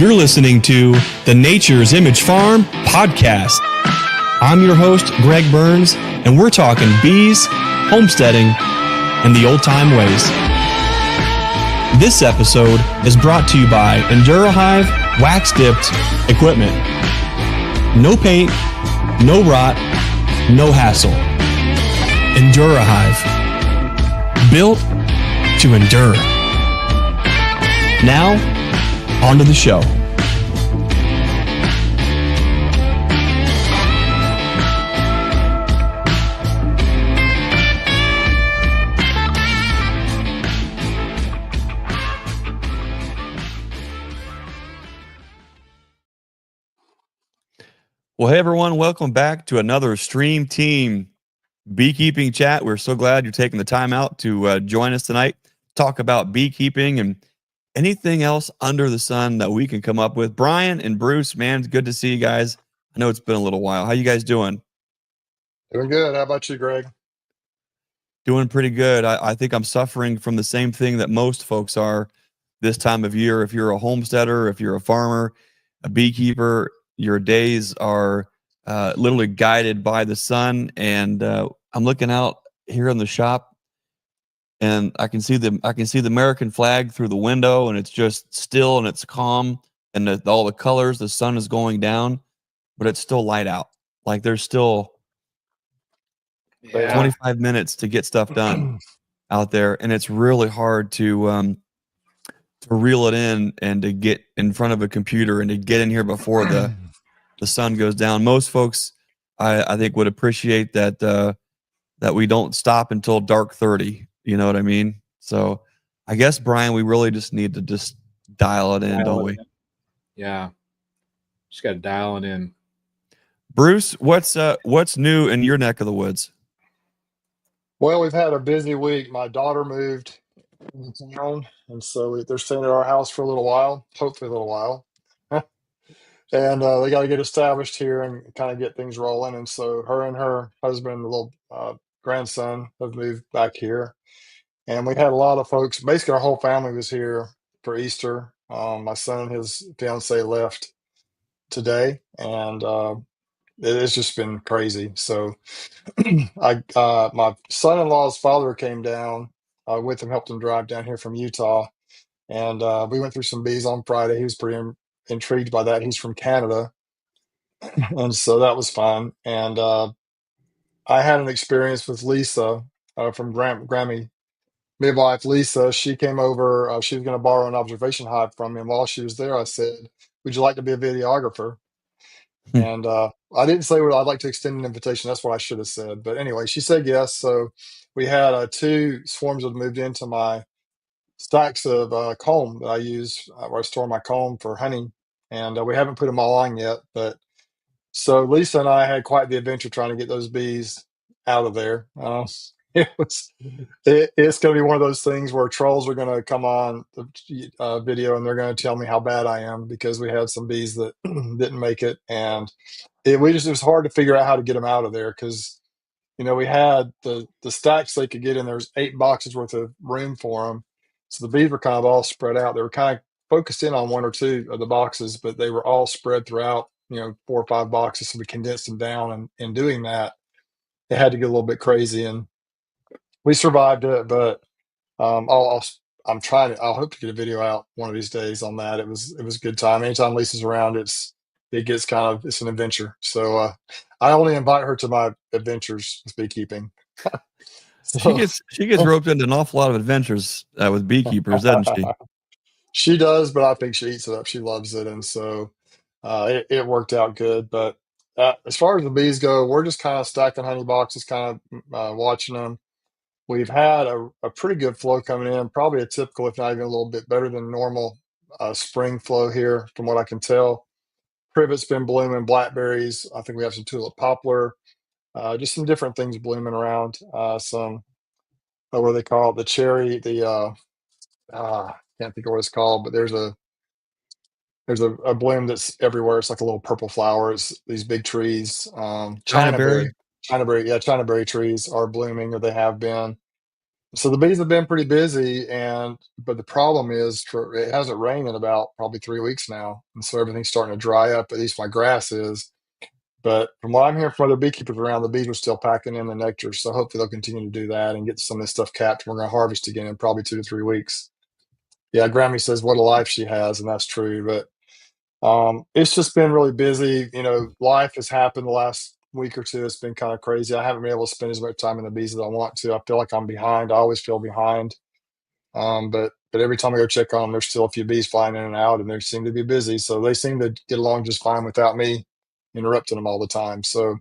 You're listening to the Nature's Image Farm podcast. I'm your host, Greg Burns, and we're talking bees, homesteading, and the old-time ways. This episode is brought to you by EnduraHive wax-dipped equipment. No paint, no rot, no hassle. EnduraHive. Built to endure. Now, on to the show. Well, hey everyone, welcome back to another Stream Team Beekeeping Chat. We're so glad you're taking the time out to join us tonight, talk about beekeeping and anything else under the sun that we can come up with. Brian and Bruce, man, it's good to see you guys. I know it's been a little while. How you guys doing? Doing good. How about you, Greg? Doing pretty good. I think I'm suffering from the same thing that most folks are this time of year. If you're a homesteader, if you're a farmer, a beekeeper, your days are literally guided by the sun. And I'm looking out here in the shop, and I can see the American flag through the window, and it's just still and it's calm, and all the colors, the sun is going down, but it's still light out. Like there's still 25 minutes to get stuff done out there, and it's really hard to reel it in and to get in front of a computer and to get in here before the sun goes down. Most folks, I think, would appreciate that that we don't stop until dark 30. You know what I mean? So I guess, Brian, we really just need to just dial it in, don't we? Yeah. Just got to dial it in. Bruce, what's new in your neck of the woods? Well, we've had a busy week. My daughter moved into town, and so they're staying at our house for a little while, hopefully a little while. And they got to get established here and kind of get things rolling. And so her and her husband, the little grandson, have moved back here. And we had a lot of folks. Basically, our whole family was here for Easter. My son and his fiance left today, and it's just been crazy. So my son-in-law's father came down with him, helped him drive down here from Utah. And we went through some bees on Friday. He was pretty intrigued by that. He's from Canada. And so that was fun. And I had an experience with Lisa from Grammy midwife Lisa. She came over. She was going to borrow an observation hive from me. And while she was there, I said, "Would you like to be a videographer?" And I didn't say, "Well, I'd like to extend an invitation." That's what I should have said. But anyway, she said yes. So we had 2 swarms that moved into my stacks of comb that I use where I store my comb for honey. And we haven't put them all on yet. But so Lisa and I had quite the adventure trying to get those bees out of there. It's going to be one of those things where trolls are going to come on the video and they're going to tell me how bad I am because we had some bees that didn't make it. And it was hard to figure out how to get them out of there because, we had the stacks they could get in. There's 8 boxes worth of room for them. So the bees were kind of all spread out. They were kind of focused in on 1 or 2 of the boxes, but they were all spread throughout, 4 or 5 boxes. So we condensed them down. And in doing that, it had to get a little bit crazy. And we survived it, but I'll hope to get a video out one of these days on that. It was a good time. Anytime Lisa's around, it's an adventure. So I only invite her to my adventures with beekeeping. She gets roped into an awful lot of adventures with beekeepers, doesn't she? She does, but I think she eats it up. She loves it, and so it worked out good. But as far as the bees go, we're just kind of stacking honey boxes, kind of watching them. We've had a pretty good flow coming in, probably a typical, if not even a little bit better than normal spring flow here, from what I can tell. Privet's been blooming, blackberries. I think we have some tulip poplar, just some different things blooming around. Some, what do they call it? The cherry, can't think of what it's called, but there's a bloom that's everywhere. It's like a little purple flower. It's these big trees. Chinaberry? Chinaberry trees are blooming, or they have been. So the bees have been pretty busy, but the problem is it hasn't rained in about probably 3 weeks now, and so everything's starting to dry up. At least my grass is. But from what I'm hearing from other beekeepers around, the bees are still packing in the nectar. So hopefully they'll continue to do that and get some of this stuff capped. We're going to harvest again in probably 2 to 3 weeks. Yeah, Grammy says what a life she has, and that's true. But it's just been really busy. Life has happened the last week or two. It's been kind of crazy. I haven't been able to spend as much time in the bees as I want to. I feel like I'm behind. I always feel behind. But every time I go check on them, there's still a few bees flying in and out, and they seem to be busy. So they seem to get along just fine without me interrupting them all the time. So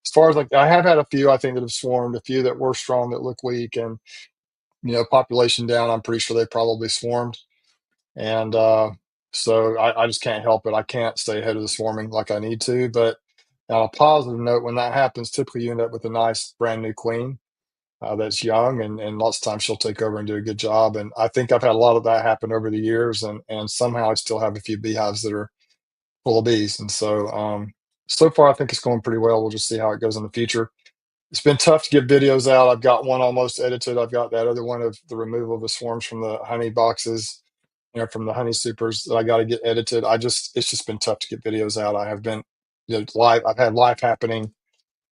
as far as like, I have had a few I think that have swarmed, a few that were strong that look weak, and population down. I'm pretty sure they probably swarmed, and so I just can't help it. I can't stay ahead of the swarming like I need to. But on a positive note, when that happens, typically you end up with a nice brand new queen that's young, and lots of times she'll take over and do a good job. And I think I've had a lot of that happen over the years, and somehow I still have a few beehives that are full of bees. And so far I think it's going pretty well. We'll just see how it goes in the future. It's been tough to get videos out. I've got one almost edited. I've got that other one of the removal of the swarms from the honey boxes, from the honey supers that I got to get edited. It's just been tough to get videos out. I have been, live. I've had life happening,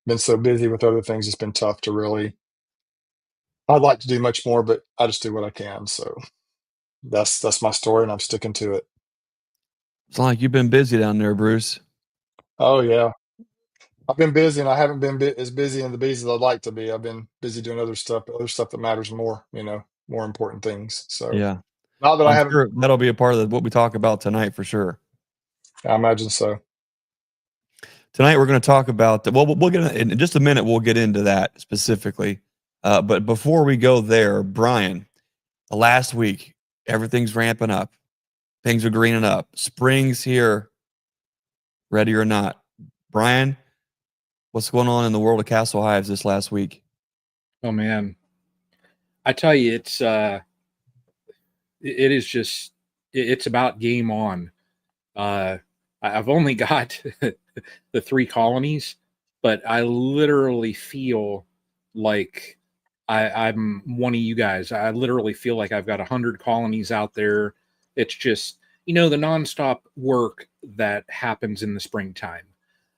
been so busy with other things. It's been tough to really, I'd like to do much more, but I just do what I can. So that's my story, and I'm sticking to it. It's like you've been busy down there, Bruce. Oh yeah, I've been busy, and I haven't been as busy in the bees as I'd like to be. I've been busy doing other stuff that matters more. More important things. So Yeah. not that I I'm haven't. sure that'll be a part of what we talk about tonight for sure. I imagine so. Tonight we're going to talk about we'll get in just a minute. We'll get into that specifically, but before we go there, Brian, last week everything's ramping up, things are greening up, spring's here, ready or not. Brian, what's going on in the world of Castle Hives this last week? Oh man, I tell you, it is just it's about game on. I've only got the 3 colonies, but I literally feel like I'm one of you guys. I literally feel like I've got 100 colonies out there. It's just, the nonstop work that happens in the springtime.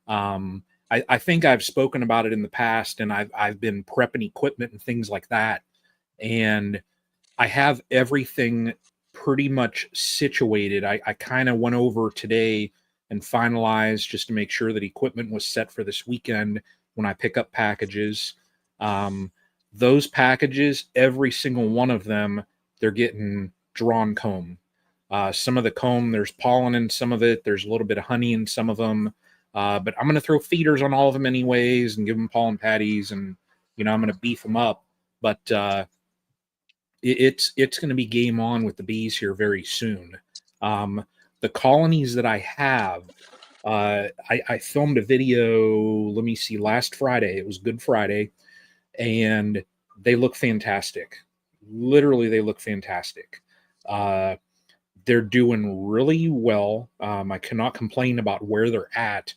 I think I've spoken about it in the past, and I've been prepping equipment and things like that. And I have everything pretty much situated. I kind of went over today and finalized just to make sure that equipment was set for this weekend when I pick up packages. Those packages, every single one of them, they're getting drawn comb. Some of the comb, there's pollen in some of it. There's a little bit of honey in some of them. But I'm going to throw feeders on all of them anyways and give them pollen patties, and, I'm going to beef them up. But it's going to be game on with the bees here very soon. The colonies that I have, I filmed a video, let me see, last Friday. It was Good Friday, and they look fantastic. Literally, they look fantastic. They're doing really well. I cannot complain about where they're at.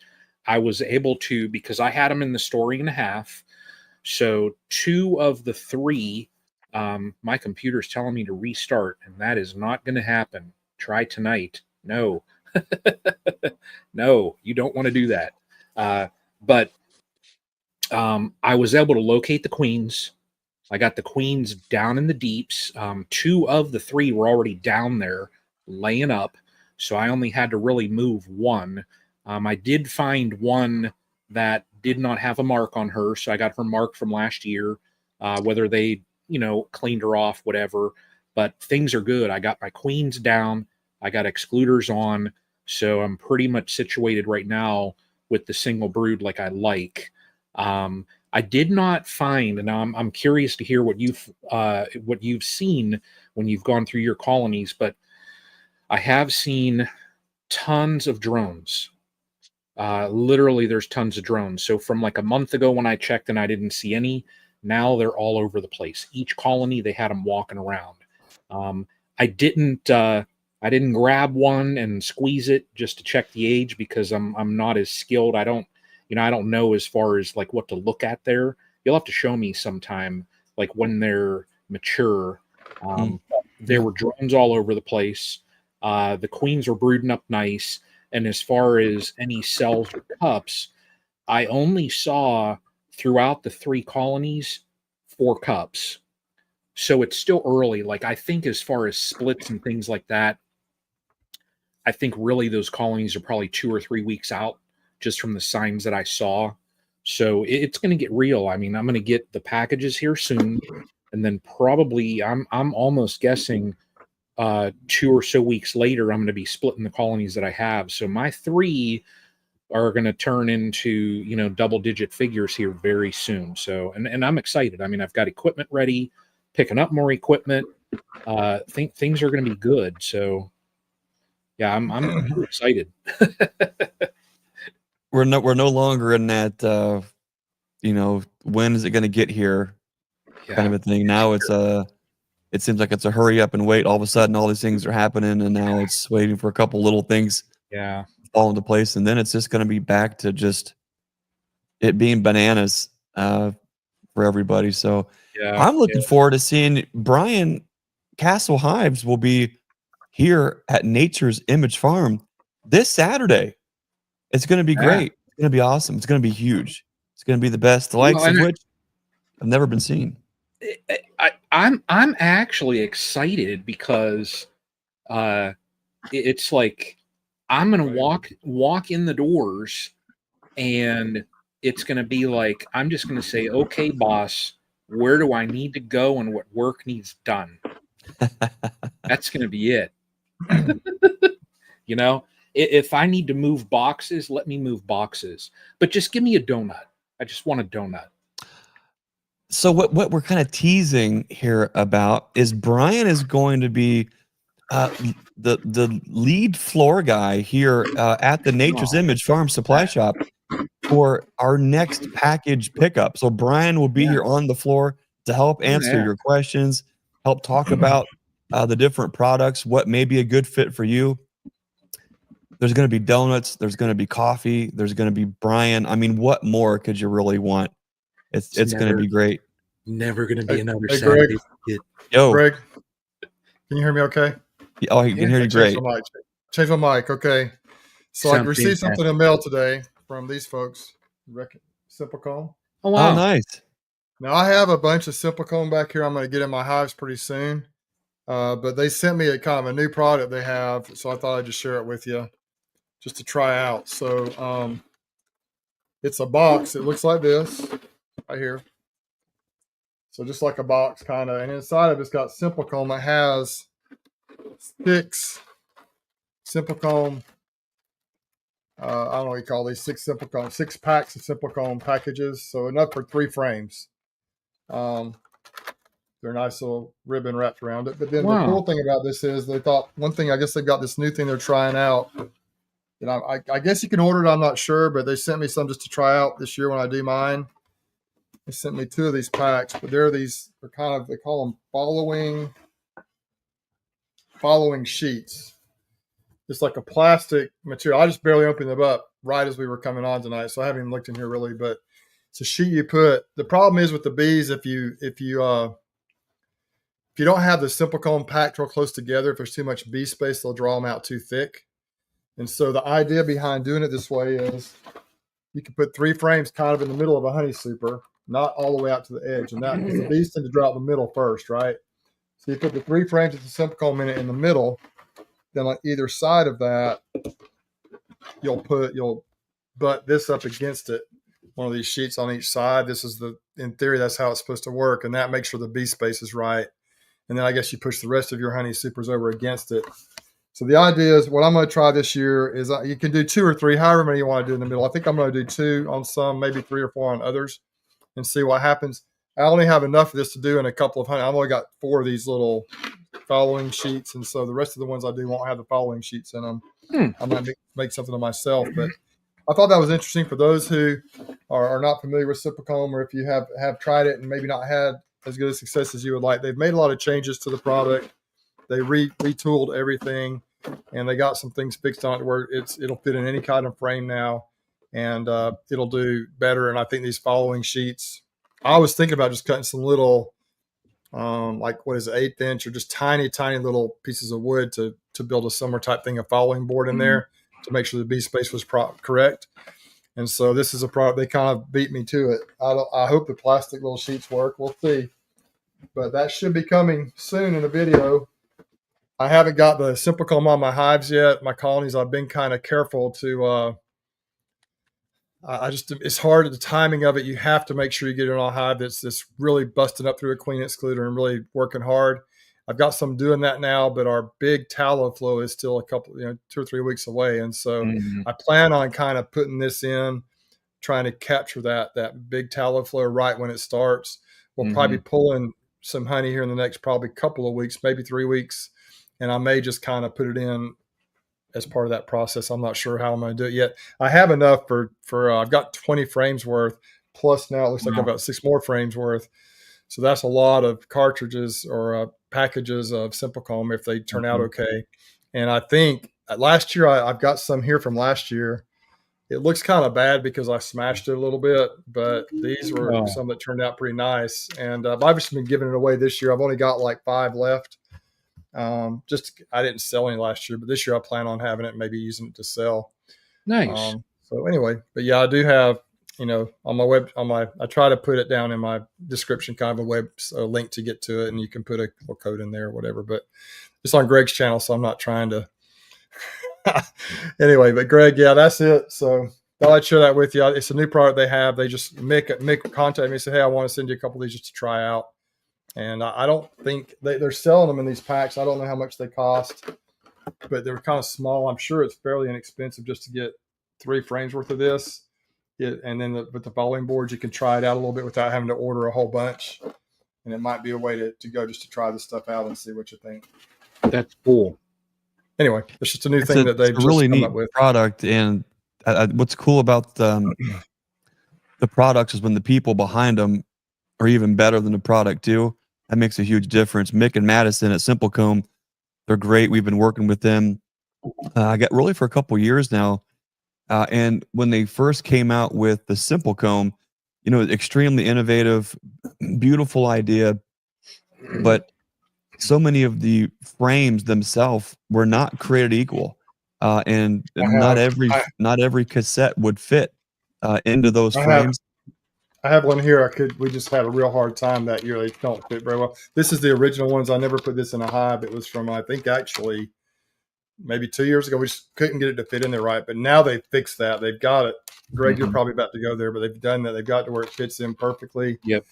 I was able to, because I had them in the story and a half. So 2 of the 3, my computer's telling me to restart, and that is not going to happen. Try tonight. No. No, you don't want to do that. But I was able to locate the queens. I got the queens down in the deeps. 2 of the 3 were already down there laying up, so I only had to really move 1. I did find 1 that did not have a mark on her, so I got her mark from last year, whether they, cleaned her off, whatever. But things are good. I got my queens down. I got excluders on, so I'm pretty much situated right now with the single brood like I like. I did not find, and I'm curious to hear what you've seen when you've gone through your colonies, but I have seen tons of drones. Literally, there's tons of drones. So from like a month ago when I checked and I didn't see any, now they're all over the place. Each colony, they had them walking around. I didn't grab one and squeeze it just to check the age because I'm not as skilled. I don't know as far as like what to look at there. You'll have to show me sometime, like when they're mature. There were drones all over the place. The queens were brooding up nice. And as far as any cells or cups, I only saw throughout the 3 colonies 4 cups. So it's still early. Like, I think as far as splits and things like that, I think really those colonies are probably 2 or 3 weeks out just from the signs that I saw. So it's going to get real. I mean, I'm going to get the packages here soon. And then probably I'm almost guessing 2 or so weeks later, I'm going to be splitting the colonies that I have. So my 3 are going to turn into, double-digit figures here very soon. So, and I'm excited. I mean, I've got equipment ready, picking up more equipment. Think things are going to be good. So, yeah, I'm excited. We're no longer in that when is it going to get here kind of a thing. Now it seems like it's a hurry up and wait. All of a sudden, all these things are happening, and now it's waiting for a couple little things to fall into place, and then it's just going to be back to just it being bananas for everybody. So I'm looking forward to seeing Brian. Castle Hives will be here at Nature's Image Farm this Saturday. It's going to be great. It's going to be awesome. It's going to be huge. It's going to be the best, the likes of which have never been seen. I'm actually excited because it's like I'm gonna walk in the doors, and it's gonna be like I'm just gonna say, "Okay, boss, where do I need to go and what work needs done?" That's gonna be it. If I need to move boxes, let me move boxes, but just give me a donut. I just want a donut. So what we're kind of teasing here about is Brian is going to be the lead floor guy here at the Nature's Image Farm Supply Shop for our next package pickup. So Brian will be here on the floor to help answer your questions, help talk about the different products, what may be a good fit for you. There's going to be donuts. There's going to be coffee. There's going to be Brian. I mean, what more could you really want? It's going to be great. Never going to be another Saturday. Greg. Yo, Greg, can you hear me okay? Oh, you can hear you great. Change my mic. Okay. So I received something in the mail today from these folks. Simple Comb. Oh, wow. Oh, nice. Now I have a bunch of Simple Comb back here. I'm going to get in my hives pretty soon. But they sent me a kind of a new product they have. So I thought I'd just share it with you just to try out. So it's a box. It looks like this right here. So just like a box kind of, and inside of it's got Simple Comb. It has 6 Simple Comb. I don't know what you call these, 6 Simple Comb, 6 packs of Simple Comb packages. So enough for 3 frames. They're nice little ribbon wrapped around it. But then the cool thing about this is they thought one thing, I guess they've got this new thing they're trying out. And I guess you can order it. I'm not sure, but they sent me some just to try out this year when I do mine. They sent me 2 of these packs, but they're kind of, they call them following sheets. It's like a plastic material. I just barely opened them up right as we were coming on tonight, so I haven't even looked in here really. But it's a sheet you put. The problem is with the bees, if you don't have the Simple Comb packed real close together, if there's too much bee space, they'll draw them out too thick. And so the idea behind doing it this way is you can put 3 frames kind of in the middle of a honey super, not all the way out to the edge. And that because the bees tend to draw out the middle first, right? So you put the 3 frames of the Simple Comb in the middle. Then on either side of that, you'll butt this up against it. One of these sheets on each side. This is in theory, that's how it's supposed to work. And that makes sure the bee space is right. And then I guess you push the rest of your honey supers over against it. So the idea is what I'm going to try this year is you can do 2 or 3, however many you want to do in the middle. I think I'm going to do 2 on some, maybe 3 or 4 on others and see what happens. I only have enough of this to do in a couple of honey. I've only got 4 of these little following sheets. And so the rest of the ones I do won't have the following sheets in them. I might make something of myself, but I thought that was interesting for those who are not familiar with Simple Comb, or if you have tried it and maybe not had as good a success as you would like. They've made a lot of changes to the product. They retooled everything, and they got some things fixed on it where it'll fit in any kind of frame now, and it'll do better. And I think these following sheets, I was thinking about just cutting some little like what is it, 1/8 inch or just tiny little pieces of wood to build a summer type thing, a fowling board in there to make sure the bee space was correct. And so this is a product, they kind of beat me to it. I hope the plastic little sheets work. We'll see. But that should be coming soon in a video. I haven't got the simple comb on my hives yet. My colonies, I've been kind of careful to, it's hard, the timing of it. You have to make sure you get it on a hive that's really busting up through a queen excluder and really working hard. I've got some doing that now, but our big tallow flow is still a couple, 2 or 3 weeks away. And so I plan on kind of putting this in, trying to capture that big tallow flow right when it starts. We'll probably be pulling some honey here in the next probably couple of weeks, maybe 3 weeks. And I may just kind of put it in as part of that process. I'm not sure how I'm going to do it yet. I have enough for I've got 20 frames worth, plus now it looks like I've got 6 more frames worth. So that's a lot of cartridges or packages of simple comb if they turn out okay. And I think last year I've got some here from last year. It looks kind of bad because I smashed it a little bit, but these were some that turned out pretty nice. And I've just been giving it away this year. I've only got like 5 left. I didn't sell any last year, but this year I plan on having it, maybe using it to sell. Nice. So anyway, but yeah, I do have, on my I try to put it down in my description, kind of a link to get to it, and you can put a little code in there or whatever, but it's on Greg's channel. So I'm not trying to, anyway, but Greg, yeah, that's it. So thought I'd share that with you. It's a new product they have. They just make contact me and say, hey, I want to send you a couple of these just to try out. And I don't think they're selling them in these packs. I don't know how much they cost, but they're kind of small. I'm sure it's fairly inexpensive just to get 3 frames worth of this. And then with the bowling boards, you can try it out a little bit without having to order a whole bunch. And it might be a way to go just to try this stuff out and see what you think. That's cool. Anyway, it's just a new thing that they've just really come neat up with. Product. And what's cool about the products is when the people behind them are even better than the product too. That makes a huge difference. Mick and Madison at Simple Comb, they're great. We've been working with them. I got really for a couple years now. And when they first came out with the Simple Comb, extremely innovative, beautiful idea, but so many of the frames themselves were not created equal, and not every cassette would fit into those frames. I have one here. We just had a real hard time that year. They don't fit very well. This is the original ones. I never put this in a hive. It was from, I think, actually maybe 2 years ago. We just couldn't get it to fit in there right. But now they've fixed that. They've got it. Greg, you're probably about to go there, but they've done that. They've got to where it fits in perfectly. Yep.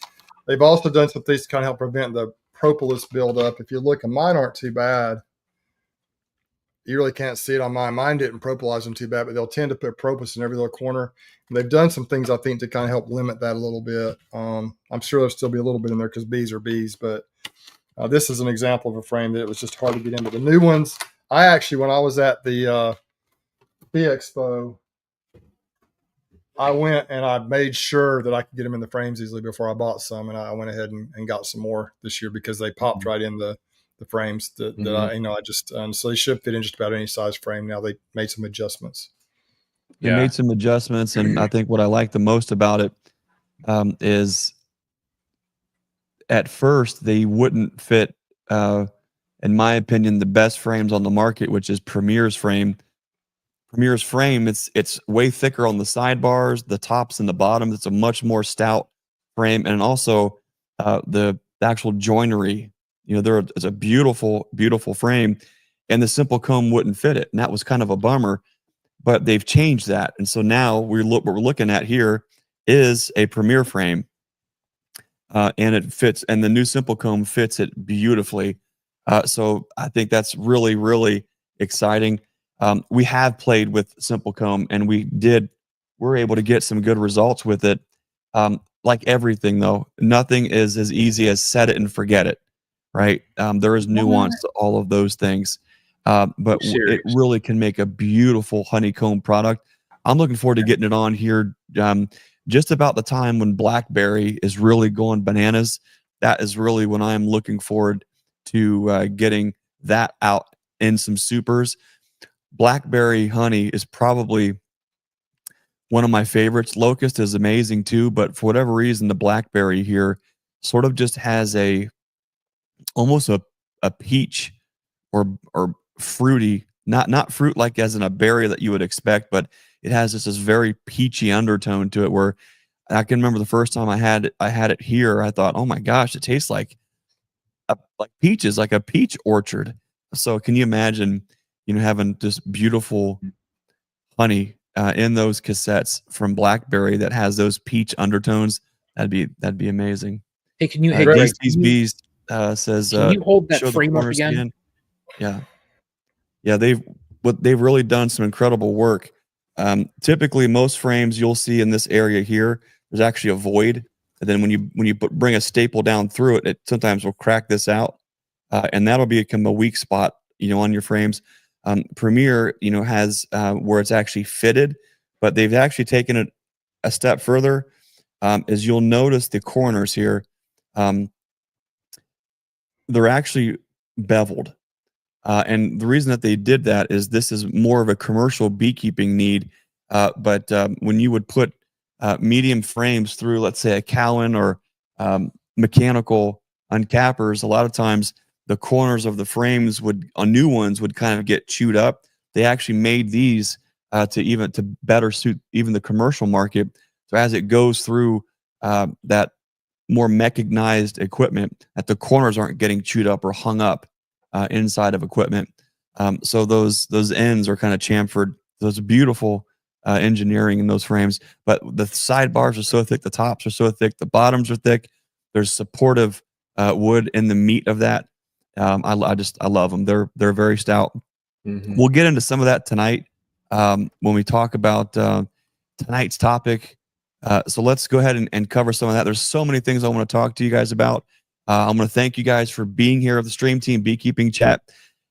They've also done some things to kind of help prevent the propolis buildup. If you look, and mine aren't too bad. You really can't see it on mine. Mine didn't propolize them too bad, but they'll tend to put propolis in every little corner. And they've done some things, I think, to kind of help limit that a little bit. I'm sure there'll still be a little bit in there because bees are bees, but this is an example of a frame that it was just hard to get into. The new ones, I actually, when I was at the Bee Expo, I went and I made sure that I could get them in the frames easily before I bought some. And I went ahead and got some more this year because they popped right in the frames that I just, so they should fit in just about any size frame. Now they made some adjustments. They made some adjustments. And I think what I like the most about it is at first they wouldn't fit, in my opinion, the best frames on the market, which is Premier's frame. Premier's frame, it's way thicker on the sidebars, the tops and the bottom. It's a much more stout frame. And also the actual joinery, it's a beautiful, beautiful frame, and the Simple Comb wouldn't fit it. And that was kind of a bummer, but they've changed that. And so now what we're looking at here is a Premier frame, and it fits, and the new Simple Comb fits it beautifully. So I think that's really, really exciting. We have played with Simple Comb, and we're able to get some good results with it. Like everything though, nothing is as easy as set it and forget it. Right. There is nuance to all of those things. But it really can make a beautiful honeycomb product. I'm looking forward to getting it on here just about the time when blackberry is really going bananas. That is really when I'm looking forward to getting that out in some supers. Blackberry honey is probably one of my favorites. Locust is amazing too, but for whatever reason, the blackberry here sort of just has a almost a peach or fruity, not fruit like as in a berry that you would expect, but it has this very peachy undertone to it. Where I can remember the first time I had it here, I thought, oh my gosh, it tastes like peaches, like a peach orchard. So can you imagine, having this beautiful honey in those cassettes from blackberry that has those peach undertones? That'd be amazing. Hey, can you, hey, Greg, Greg, DC's Bees says, can you hold that show the frame up corners again? Yeah. Yeah, they've really done some incredible work. Typically, most frames you'll see in this area here, there's actually a void, and then when you bring a staple down through it, it sometimes will crack this out, and that'll become a weak spot, on your frames. Premier, has where it's actually fitted, but they've actually taken it a step further. As you'll notice, the corners here, they're actually beveled. And the reason that they did that is this is more of a commercial beekeeping need. But when you would put medium frames through, let's say, a Cowan or mechanical uncappers, a lot of times the corners of the frames on new ones would kind of get chewed up. They actually made these to better suit even the commercial market. So as it goes through that more mechanized equipment, that the corners aren't getting chewed up or hung up inside of equipment. So those ends are kind of chamfered. Those beautiful engineering in those frames, but the sidebars are so thick, the tops are so thick, the bottoms are thick. There's supportive wood in the meat of that. I love them. They're very stout. Mm-hmm. We'll get into some of that tonight when we talk about tonight's topic. So let's go ahead and cover some of that. There's so many things I want to talk to you guys about. I'm going to thank you guys for being here at the stream team beekeeping chat.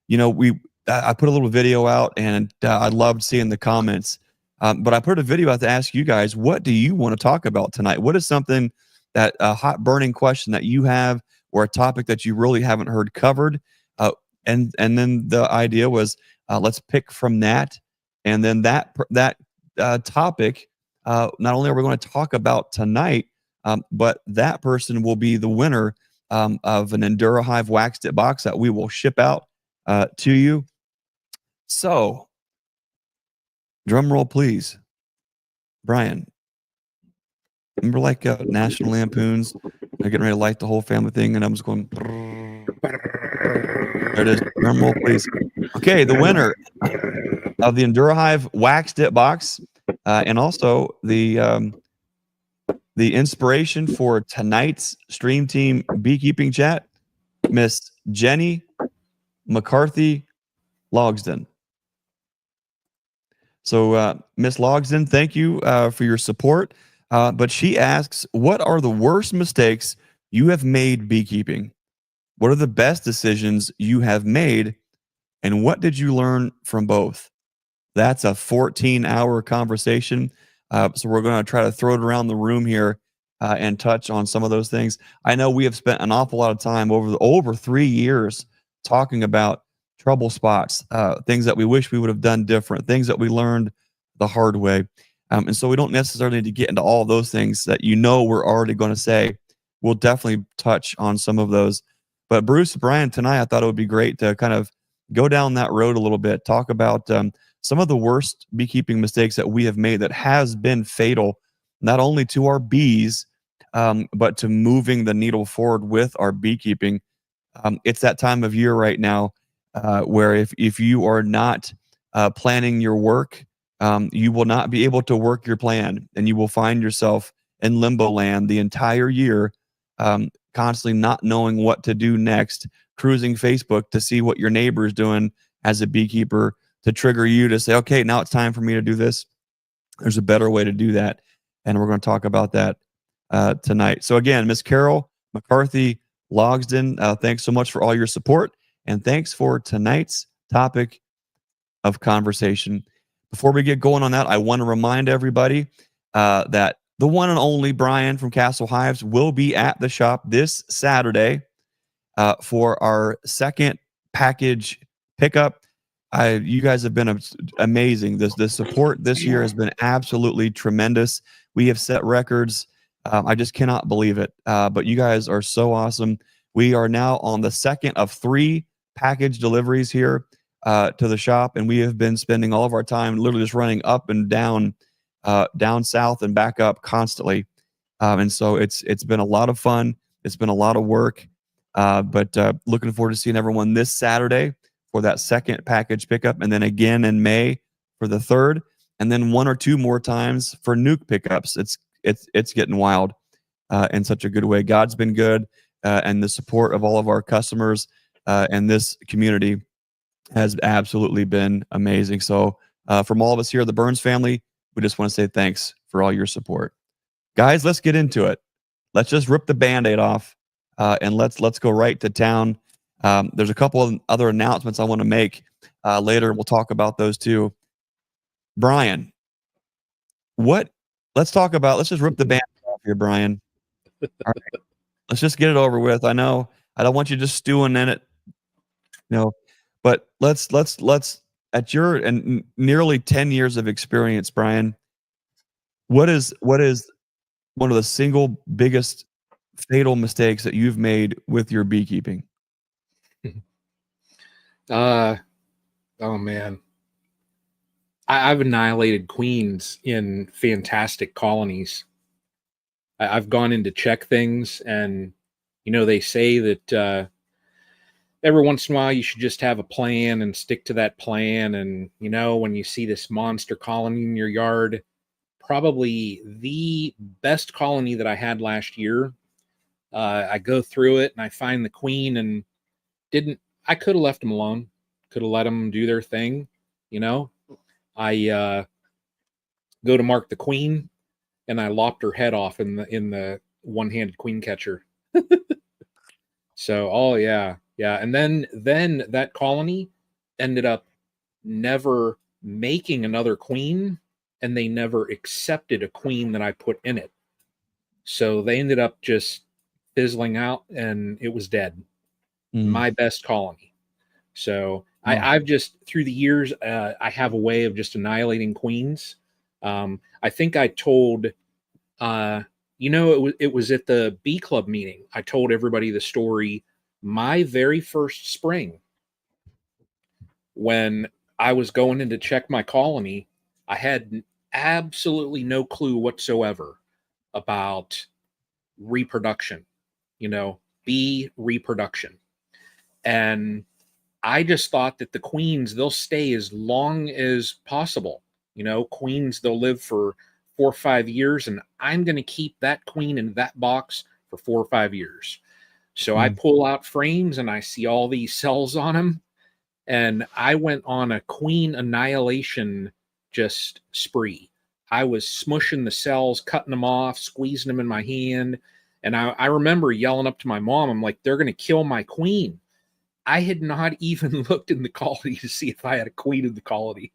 I put a little video out, and I loved seeing the comments. But I put a video out to ask you guys, what do you want to talk about tonight? What is something that a hot burning question that you have, or a topic that you really haven't heard covered? And then the idea was, let's pick from that, and then that topic. Not only are we going to talk about tonight, but that person will be the winner of an Endura Hive waxed it box that we will ship out to you. So, drum roll, please. Brian, remember like National Lampoons? They're getting ready to light the whole family thing, and I'm just going. There it is. Drum roll, please. Okay, the winner of the Endura Hive waxed it box, and also the inspiration for tonight's stream team beekeeping chat, Miss Jenny McCarthy Logsden. So, Miss Logsden, thank you for your support. But she asks, what are the worst mistakes you have made beekeeping? What are the best decisions you have made? And what did you learn from both? That's a 14-hour conversation. So we're going to try to throw it around the room here and touch on some of those things. I know we have spent an awful lot of time over 3 years talking about trouble spots, things that we wish we would have done different, things that we learned the hard way. And so we don't necessarily need to get into all those things that we're already going to say. We'll definitely touch on some of those. But Bruce, Brian, tonight I thought it would be great to kind of go down that road a little bit, talk about some of the worst beekeeping mistakes that we have made that has been fatal, not only to our bees, but to moving the needle forward with our beekeeping. It's that time of year right now where if you are not planning your work, you will not be able to work your plan, and you will find yourself in limbo land the entire year, constantly not knowing what to do next, cruising Facebook to see what your neighbor is doing as a beekeeper to trigger you to say, okay, now it's time for me to do this. There's a better way to do that, and we're going to talk about that tonight. So again, Miss Carol McCarthy Logsden, thanks so much for all your support, and thanks for tonight's topic of conversation. Before we get going on that, I want to remind everybody that the one and only Brian from Castle Hives will be at the shop this Saturday for our second package pickup. You guys have been amazing. The support this year has been absolutely tremendous. We have set records. I just cannot believe it. But you guys are so awesome. We are now on the second of 3 package deliveries here to the shop, and we have been spending all of our time literally just running up and down south and back up constantly. And so it's been a lot of fun. It's been a lot of work, but looking forward to seeing everyone this Saturday for that second package pickup, and then again in May for the third, and then 1 or 2 more times for nuke pickups. It's getting wild in such a good way. God's been good, and the support of all of our customers and this community has absolutely been amazing. So from all of us here at the Burns family, we just want to say thanks for all your support. Guys, let's get into it. Let's just rip the Band-Aid off and let's go right to town. There's a couple of other announcements I want to make later. We'll talk about those too. Brian, let's just rip the Band-Aid off here, Brian. All right. Let's just get it over with. I know I don't want you just stewing in it, but let's at your and nearly 10 years of experience, Brian, what is one of the single biggest fatal mistakes that you've made with your beekeeping? Oh man, I've annihilated queens in fantastic colonies. I've gone in to check things, and they say that every once in a while you should just have a plan and stick to that plan. And when you see this monster colony in your yard, probably the best colony that I had last year, I go through it and I find the queen, and I could have left them alone, could have let them do their thing. I go to mark the queen, and I lopped her head off in the one-handed queen catcher. So, oh yeah. And then that colony ended up never making another queen, and they never accepted a queen that I put in it. So they ended up just fizzling out, and it was dead. My best colony. So I've just, through the years, I have a way of just annihilating queens. I think I told, it was at the bee club meeting. I told everybody the story. My very first spring, when I was going in to check my colony, I had absolutely no clue whatsoever about reproduction, bee reproduction. And I just thought that the queens, they'll stay as long as possible. Queens, they'll live for 4 or 5 years, and I'm going to keep that queen in that box for 4 or 5 years. So I pull out frames and I see all these cells on them, and I went on a queen annihilation just spree. I was smushing the cells, cutting them off, squeezing them in my hand. And I remember yelling up to my mom, I'm like, they're going to kill my queen. I had not even looked in the colony to see if I had a queen in the colony.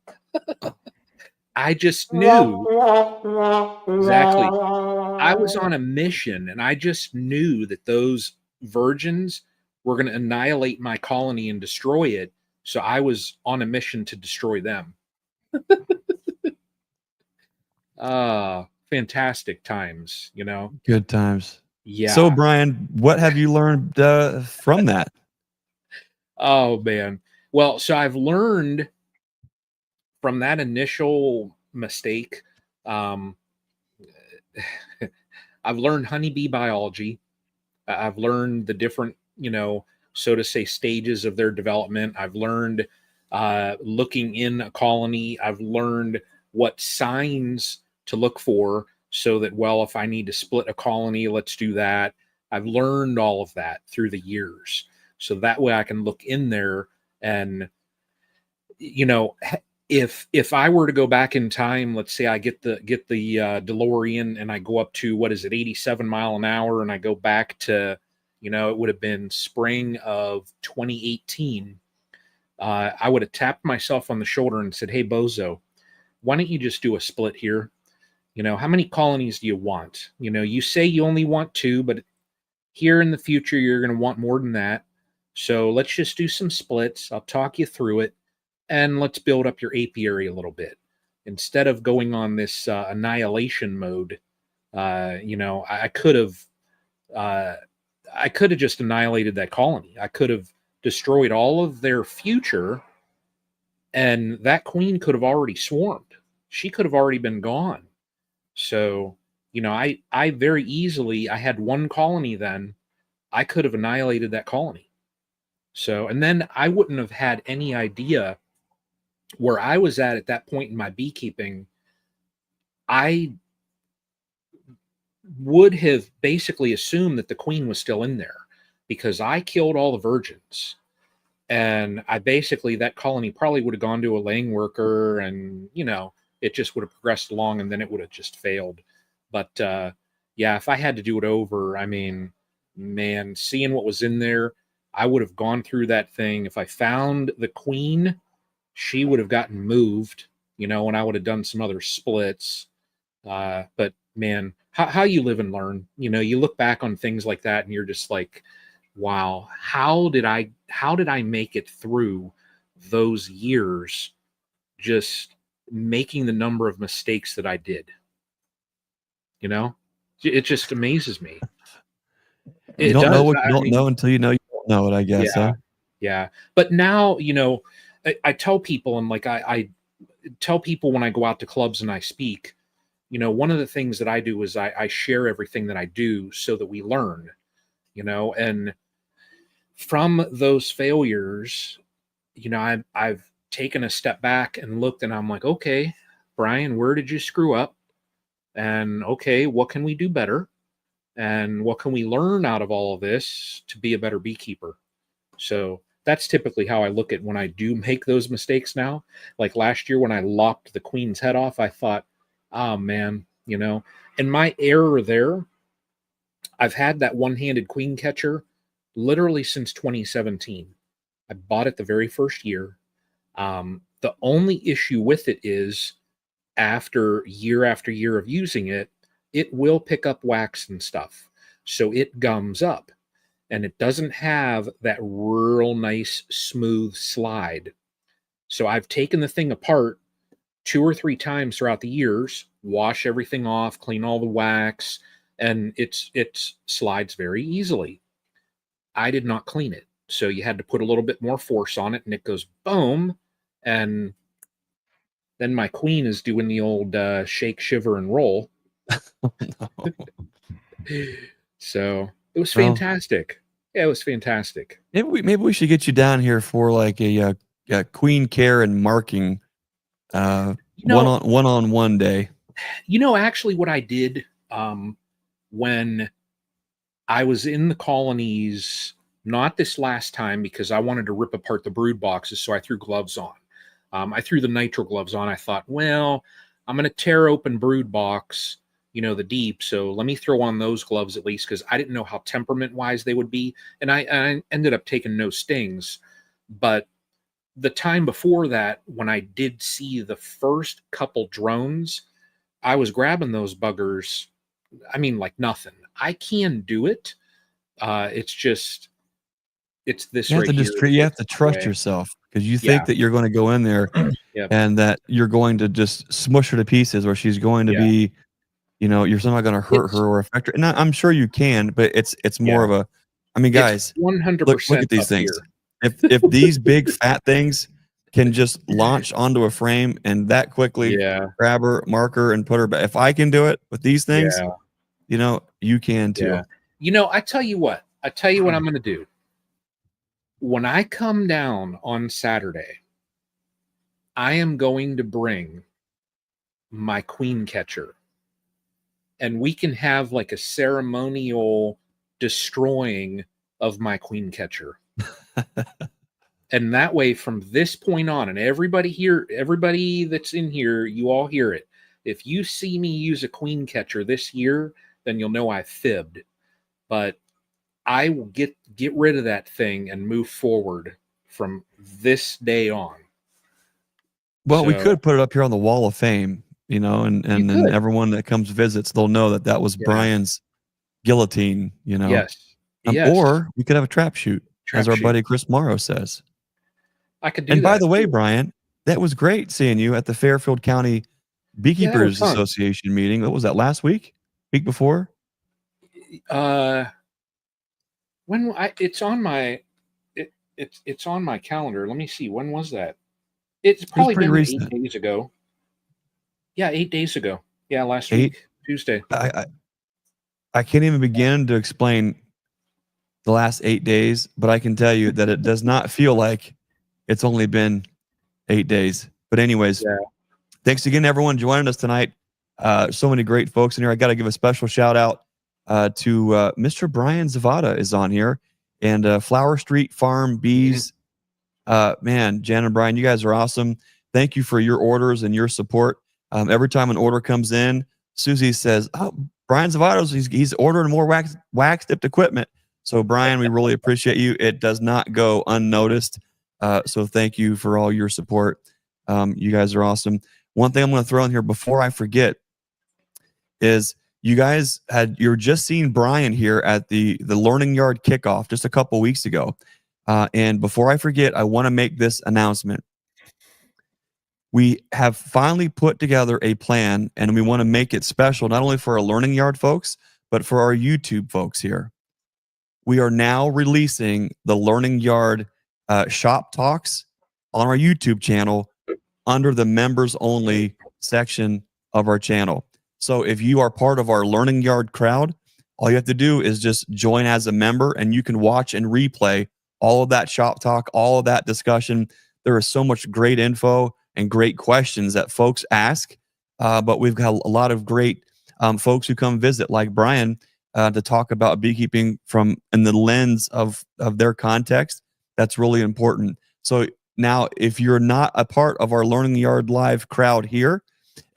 I just knew. Exactly. I was on a mission, and I just knew that those virgins were going to annihilate my colony and destroy it. So I was on a mission to destroy them. Fantastic times, Good times. Yeah. So Brian, what have you learned from that? Oh man. Well, so I've learned from that initial mistake. I've learned honeybee biology. I've learned the different, so to say, stages of their development. I've learned looking in a colony. I've learned what signs to look for, so that, well, if I need to split a colony, let's do that. I've learned all of that through the years. So that way I can look in there and, if I were to go back in time, let's say I get the DeLorean and I go up to, 87 mile an hour, and I go back to, it would have been spring of 2018. I would have tapped myself on the shoulder and said, hey, Bozo, why don't you just do a split here? How many colonies do you want? You say you only want 2, but here in the future, you're going to want more than that. So let's just do some splits. I'll talk you through it, and let's build up your apiary a little bit. Instead of going on this annihilation mode, I could have I could have just annihilated that colony. I could have destroyed all of their future, and that queen could have already swarmed. She could have already been gone. So, I very easily, I had one colony then, I could have annihilated that colony. So, and then I wouldn't have had any idea where I was at that point in my beekeeping. I would have basically assumed that the queen was still in there because I killed all the virgins. And I basically, that colony probably would have gone to a laying worker, and, it just would have progressed along, and then it would have just failed. But yeah, if I had to do it over, I mean, man, seeing what was in there, I would have gone through that thing. If I found the queen, she would have gotten moved, and I would have done some other splits. But man, how you live and learn, you look back on things like that and you're just like, wow, how did I make it through those years just making the number of mistakes that I did? It just amazes me. You don't know what you don't know until you know you don't know it, I guess. Yeah. Yeah. But now, I tell people, and like I tell people when I go out to clubs and I speak, one of the things that I do is I share everything that I do so that we learn, and from those failures, I've taken a step back and looked, and I'm like, okay, Brian, where did you screw up? And okay, what can we do better? And what can we learn out of all of this to be a better beekeeper? So that's typically how I look at when I do make those mistakes now. Like last year when I lopped the queen's head off, I thought, oh man, and my error there, I've had that one-handed queen catcher literally since 2017. I bought it the very first year. The only issue with it is after year of using it, it will pick up wax and stuff. So it gums up, and it doesn't have that real nice smooth slide. So I've taken the thing apart 2 or 3 times throughout the years, wash everything off, clean all the wax, and it slides very easily. I did not clean it. So you had to put a little bit more force on it, and it goes boom. And then my queen is doing the old shake, shiver, and roll. So it was fantastic. Yeah, it was fantastic. Maybe we should get you down here for like a queen care and marking one-on-one day. Actually what I did when I was in the colonies, not this last time because I wanted to rip apart the brood boxes, so I threw gloves on. I threw the nitro gloves on. I thought, well, I'm going to tear open brood box, the deep. So let me throw on those gloves at least, because I didn't know how temperament-wise they would be. And I ended up taking no stings. But the time before that, when I did see the first couple drones, I was grabbing those buggers. I mean, like nothing. I can do it. It's this you have right to here. You have to trust yourself, because you think that you're going to go in there and that you're going to just smush her to pieces, or she's going to be, you're somehow going to hurt her or affect her. And I'm sure you can, but it's more of a, I mean, guys, 100% look at these things. If these big fat things can just launch onto a frame and that quickly grab her, mark her, and put her back. If I can do it with these things, you can too. I tell you what I'm going to do. When I come down on Saturday, I am going to bring my queen catcher, and we can have like a ceremonial destroying of my queen catcher. And that way, from this point on, and everybody that's in here, you all hear it. If you see me use a queen catcher this year, then you'll know I fibbed. But I will get rid of that thing and move forward from this day on. Well, we could put it up here on the wall of fame, and then everyone that comes visits, they'll know that was Brian's guillotine, Yes. Or we could have a trap shoot, as our buddy Chris Morrow says. I could do and that. by the way, Brian, that was great seeing you at the Fairfield County Beekeepers Association meeting. What was that, last week? Week before? it's on my it's on my calendar. Let me see. When was that? It's probably pretty been recent. 8 days ago. Yeah, 8 days ago. Yeah, last 8? week, Tuesday. I can't even begin to explain the last 8 days, but I can tell you that it does not feel like it's only been 8 days. But anyways, Yeah. thanks again, everyone, joining us tonight. So many great folks in here. I got to give a special shout out to Mr. Brian Zavada is on here, and Flower Street Farm Bees. Man, Jan and Brian, you guys are awesome. Thank you for your orders and your support. Every time an order comes in, Susie says, "Oh, Brian Zavada's he's ordering more wax tipped equipment." So, Brian, we really appreciate you. It does not go unnoticed. So, thank you for all your support. You guys are awesome. One thing I'm going to throw in here before I forget is you're just seeing Brian here at the Learning Yard kickoff just a couple weeks ago. And before I forget, I want to make this announcement. We have finally put together a plan, and we want to make it special, not only for our Learning Yard folks, but for our YouTube folks here. We are now releasing the Learning Yard shop talks on our YouTube channel under the members only section of our channel. So if you are part of our Learning Yard crowd, all you have to do is just join as a member, and you can watch and replay all of that shop talk, all of that discussion. There is so much great info and great questions that folks ask. But we've got a lot of great folks who come visit, like Brian, to talk about beekeeping from in the lens of their context. That's really important. So now, if you're not a part of our Learning Yard Live crowd here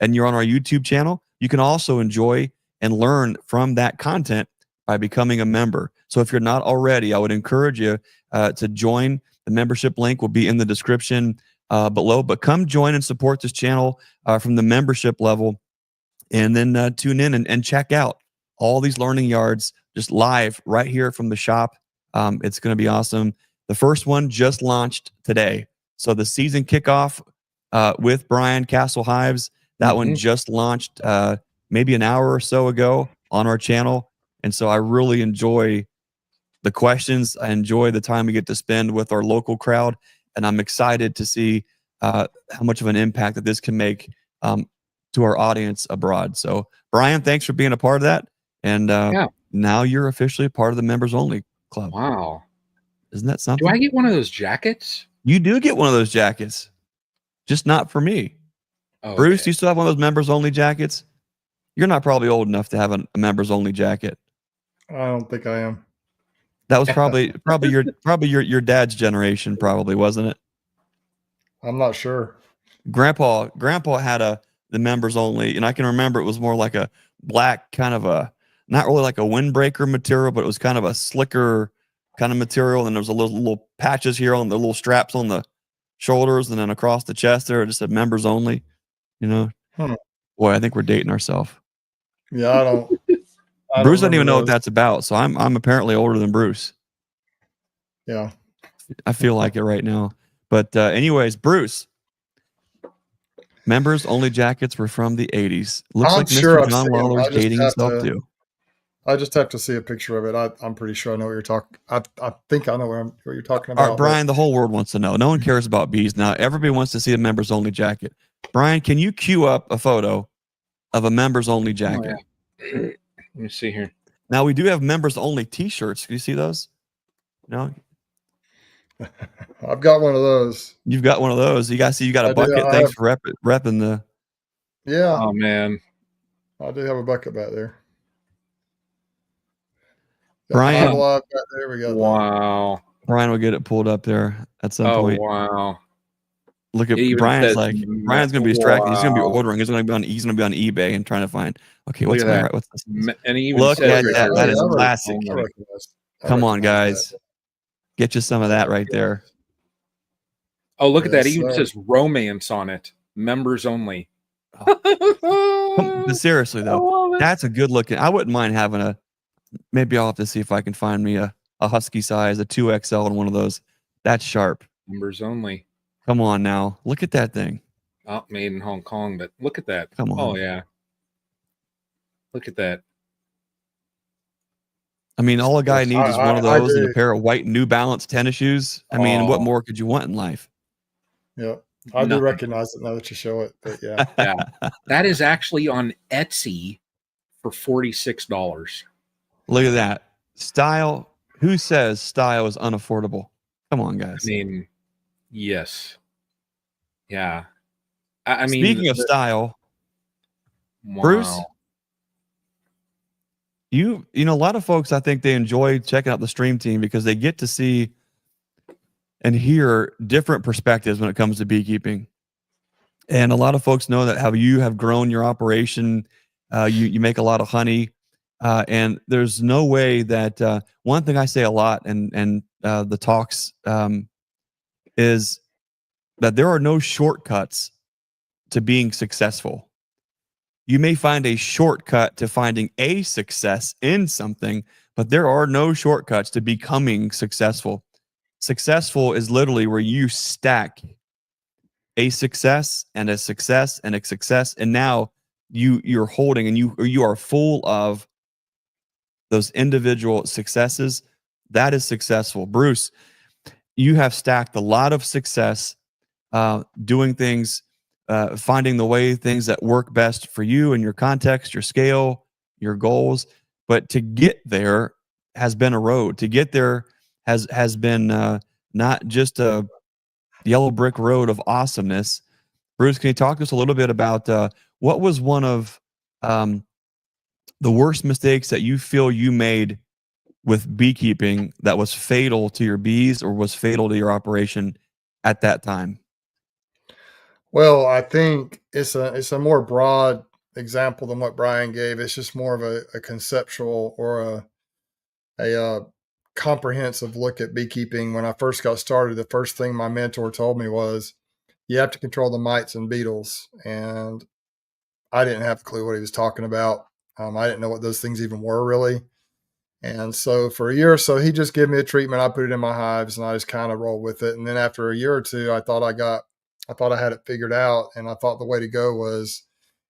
and you're on our YouTube channel, you can also enjoy and learn from that content by becoming a member. So if you're not already, I would encourage you to join. The membership link will be in the description below. But come join and support this channel from the membership level, and then tune in and check out all these Learning Yards just live right here from the shop. It's going to be awesome. The first one just launched today. So the season kickoff with Brian Castle Hives, that one just launched maybe an hour or so ago on our channel. And so I really enjoy the questions. I enjoy the time we get to spend with our local crowd. And I'm excited to see how much of an impact that this can make to our audience abroad. So, Brian, thanks for being a part of that. And now you're officially a part of the members only club. Wow. Isn't that something? Do I get one of those jackets? You do get one of those jackets, just not for me. Oh, Bruce, okay. do you still have one of those members only jackets? You're not probably old enough to have a members only jacket. I don't think I am. That was probably your dad's generation, probably, wasn't it? I'm not sure. Grandpa had the members only, and I can remember it was more like a black kind of a, not really like a windbreaker material, but it was kind of a slicker kind of material. And there was a little patches here on the little straps on the shoulders, and then across the chest there it just said members only. You know, boy, I think we're dating ourselves. Yeah, I don't. Bruce doesn't even know what that's about, so I'm apparently older than Bruce. Yeah, I feel like it right now. But anyways, Bruce, members only jackets were from the 80s. Looks I'm like sure Mr. John Lawler's dating himself too. I just have to see a picture of it. I'm pretty sure I know what you're talking. I think I know what you're talking about. All right, Brian, the whole world wants to know. No one cares about bees now. Everybody wants to see a members only jacket. Brian, can you queue up a photo of a members only jacket? Oh, yeah. Let me see here. Now we do have members only T-shirts. Can you see those? No, I've got one of those. You've got one of those. You guys see, you got a bucket. Thanks for repping the. Yeah. Oh man, I do have a bucket back there. Brian, back there we go. Wow. Brian will get it pulled up there at some point. Wow. Look at Brian's Brian's gonna be distracted. He's gonna be ordering. He's gonna be on eBay and trying to find. Okay, what's this? And even look at that. That is classic. Come on, guys. Get you some of that right there. Oh, look at that. It even says romance on it. Members only. But seriously though, that's a good looking. I wouldn't mind having a. Maybe I'll have to see if I can find me a husky size, a 2XL, and one of those. That's sharp. Members only. Come on now. Look at that thing. Oh, made in Hong Kong, but look at that. Come on. Oh, yeah. Look at that. I mean, all a guy Yes, needs is one of I those and a do. pair of white New Balance tennis shoes. I mean, what Oh, more could you want in life? Yeah, I do nothing. recognize it now that you show it, but yeah. Yeah. That is actually on Etsy for $46. Look at that. Style. Who says style is unaffordable? Come on, I guys. mean, yes. Yeah. I mean, Speaking of style, Bruce, wow. you know, a lot of folks, I think they enjoy checking out the stream team because they get to see and hear different perspectives when it comes to beekeeping. And a lot of folks know that how you have grown your operation. You make a lot of honey, and there's no way that one thing I say a lot and the talks is that there are no shortcuts to being successful. You may find a shortcut to finding a success in something, but there are no shortcuts to becoming successful. Successful is literally where you stack a success and a success and a success, and now you're holding and you are full of those individual successes. That is successful. Bruce, you have stacked a lot of success, doing things, finding the way things that work best for you and your context, your scale, your goals. But to get there has been a road. To get there has been not just a yellow brick road of awesomeness. Bruce, can you talk to us a little bit about what was one of um, the worst mistakes that you feel you made with beekeeping that was fatal to your bees or was fatal to your operation at that time? Well, I think it's a more broad example than what Brian gave. It's just more of a conceptual or a comprehensive look at beekeeping. When I first got started, the first thing my mentor told me was, "You have to control the mites and beetles," and I didn't have a clue what he was talking about. I didn't know what those things even were really. And so for a year or so, he just gave me a treatment. I put it in my hives and I just kind of rolled with it. And then after a year or two, I thought I had it figured out. And I thought the way to go was,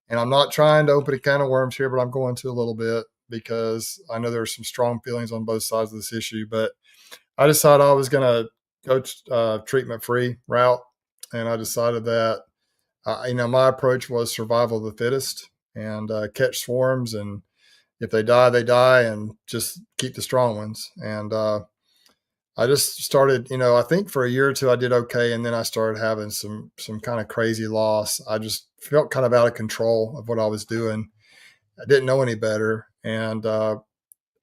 and I'm not trying to open a can of worms here, but I'm going to a little bit because I know there's some strong feelings on both sides of this issue. But I decided I was going to go treatment free route. And I decided that, my approach was survival of the fittest and catch swarms, and if they die, they die, and just keep the strong ones. And I just started, I think for a year or two I did okay, and then I started having some kind of crazy loss. I just felt kind of out of control of what I was doing. I didn't know any better, and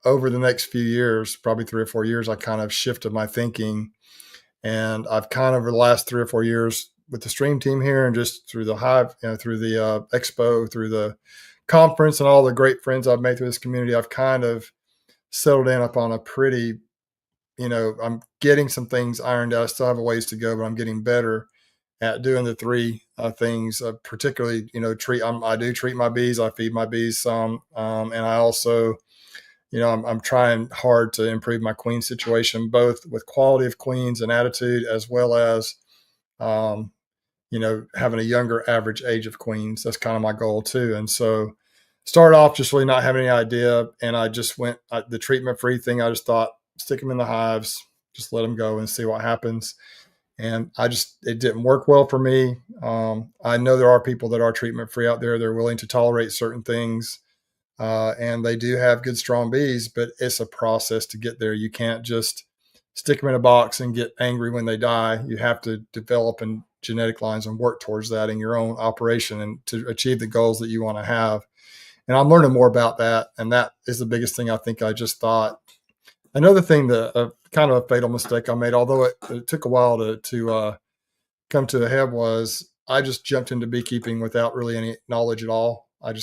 over the next few years, probably 3 or 4 years, I kind of shifted my thinking, and I've kind of over the last 3 or 4 years with the stream team here, and just through the hive, through the expo, through the conference, and all the great friends I've made through this community, I've kind of settled in upon a pretty, I'm getting some things ironed out. I still have a ways to go, but I'm getting better at doing the three things, particularly, I do treat my bees. I feed my bees some. And I also, I'm trying hard to improve my queen situation, both with quality of queens and attitude, as well as, having a younger average age of queens. That's kind of my goal too. And so started off just really not having any idea. And I just went the treatment free thing. I just thought, stick them in the hives, just let them go and see what happens. And it didn't work well for me. I know there are people that are treatment free out there. They're willing to tolerate certain things. And they do have good, strong bees, but it's a process to get there. You can't just stick them in a box and get angry when they die. You have to develop and genetic lines and work towards that in your own operation and to achieve the goals that you want to have. And I'm learning more about that. And that is the biggest thing I think I just thought. Another thing that kind of a fatal mistake I made, although it took a while to come to a head, was I just jumped into beekeeping without really any knowledge at all. I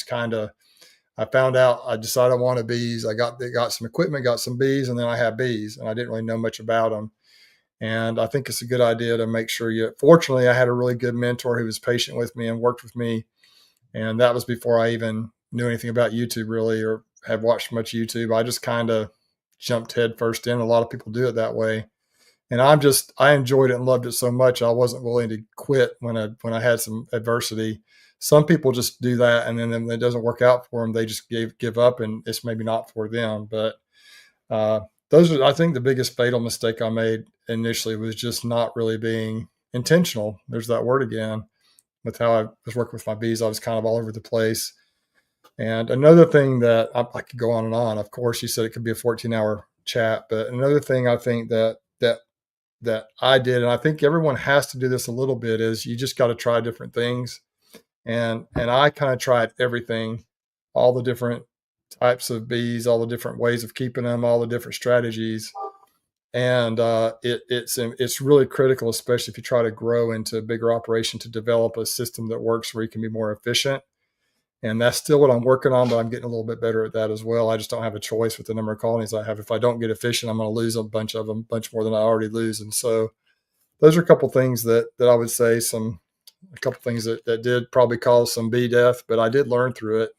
found out, I decided I wanted bees. I got some equipment, got some bees, and then I had bees, and I didn't really know much about them. And I think it's a good idea to make sure fortunately, I had a really good mentor who was patient with me and worked with me. And that was before I even knew anything about YouTube really, or had watched much YouTube. I just kind of jumped head first in. A lot of people do it that way. And I enjoyed it and loved it so much. I wasn't willing to quit when I had some adversity. Some people just do that, and then when it doesn't work out for them, they just give up, and it's maybe not for them. But Those are, I think, the biggest fatal mistake I made initially was just not really being intentional. There's that word again. With how I was working with my bees, I was kind of all over the place. And another thing that I could go on and on. Of course, you said it could be a 14-hour chat, but another thing I think that I did, and I think everyone has to do this a little bit, is you just got to try different things. And I kind of tried everything, all the different types of bees, all the different ways of keeping them, all the different strategies. And it's really critical, especially if you try to grow into a bigger operation, to develop a system that works where you can be more efficient. And that's still what I'm working on, but I'm getting a little bit better at that as well. I just don't have a choice with the number of colonies I have. If I don't get efficient, I'm going to lose a bunch of them, a bunch more than I already lose. And so those are a couple things that I would say, a couple things that did probably cause some bee death, but I did learn through it.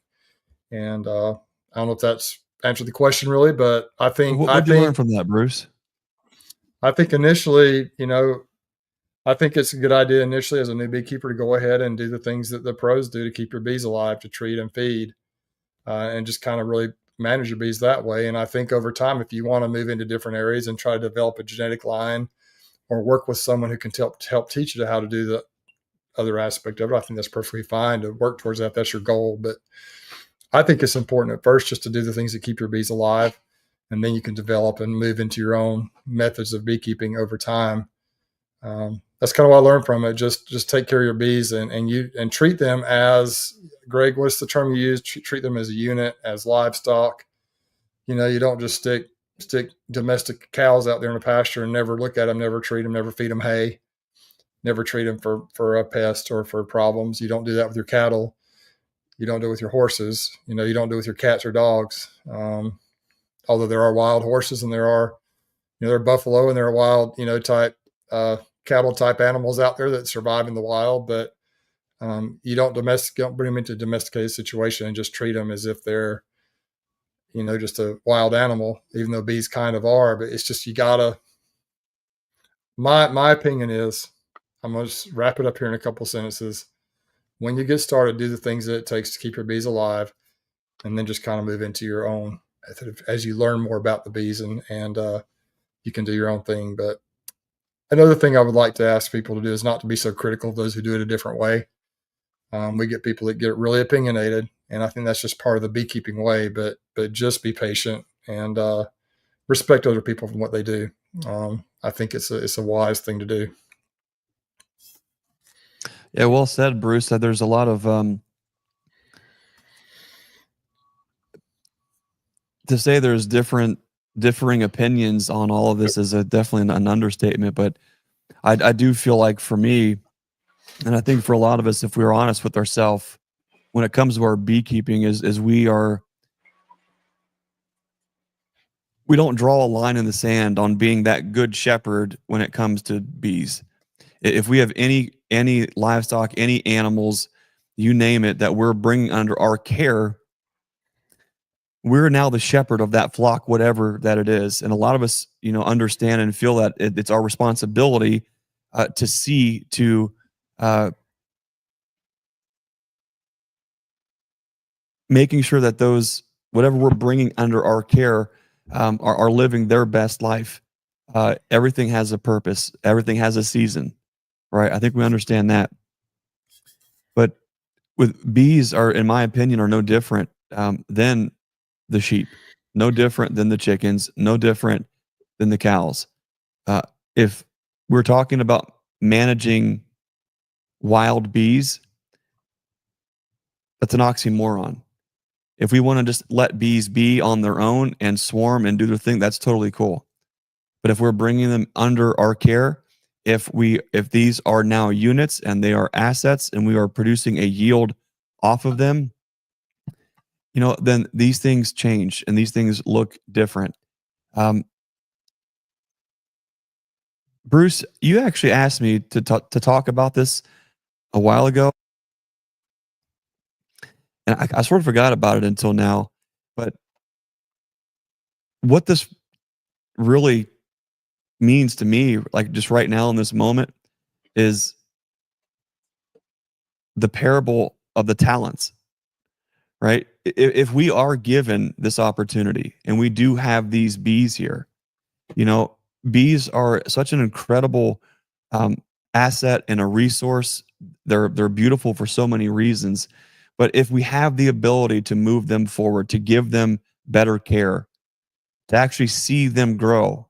And I don't know if that's answered the question really, but I think What did you learn from that, Bruce? I think initially, I think it's a good idea initially as a new beekeeper to go ahead and do the things that the pros do to keep your bees alive, to treat and feed, and just kind of really manage your bees that way. And I think over time, if you want to move into different areas and try to develop a genetic line or work with someone who can help teach you how to do the other aspect of it, I think that's perfectly fine to work towards that. That's your goal. But I think it's important at first just to do the things that keep your bees alive, and then you can develop and move into your own methods of beekeeping over time. That's kind of what I learned from it. Just take care of your bees and treat them as, Greg, what's the term you use? Treat them as a unit, as livestock. You don't just stick domestic cows out there in the pasture and never look at them, never treat them, never feed them hay, never treat them for a pest or for problems. You don't do that with your cattle. You don't do it with your horses. You don't do it with your cats or dogs. Although there are wild horses and there are buffalo and there are wild, type cattle type animals out there that survive in the wild, but you don't bring them into a domesticated situation and just treat them as if they're, just a wild animal, even though bees kind of are. But it's just, my opinion is, I'm going to just wrap it up here in a couple sentences. When you get started, do the things that it takes to keep your bees alive, and then just kind of move into your own as you learn more about the bees, and you can do your own thing. But another thing I would like to ask people to do is not to be so critical of those who do it a different way. We get people that get really opinionated, and I think that's just part of the beekeeping way. But just be patient and respect other people from what they do. I think it's a wise thing to do. Yeah, well said, Bruce. There's a lot of to say there's differing opinions on all of this is definitely an understatement. But I do feel like, for me, and I think for a lot of us, if we're honest with ourselves, when it comes to our beekeeping, is we don't draw a line in the sand on being that good shepherd when it comes to bees. If we have any livestock, any animals, you name it, that we're bringing under our care, we're now the shepherd of that flock, whatever that it is. And a lot of us, understand and feel that it's our responsibility to see to making sure that those, whatever we're bringing under our care, are living their best life. Everything has a purpose. Everything has a season, right? I think we understand that. But with bees, in my opinion, are no different than the sheep, no different than the chickens, no different than the cows. If we're talking about managing wild bees, that's an oxymoron. If we want to just let bees be on their own and swarm and do their thing, that's totally cool. But if we're bringing them under our care, if these are now units and they are assets and we are producing a yield off of them, then these things change and these things look different. Bruce, you actually asked me to talk about this a while ago, and I sort of forgot about it until now. But what this really means to me, like just right now in this moment, is the parable of the talents, right? If we are given this opportunity and we do have these bees here, you know, bees are such an incredible asset and a resource. They're beautiful for so many reasons. But if we have the ability to move them forward, to give them better care, to actually see them grow,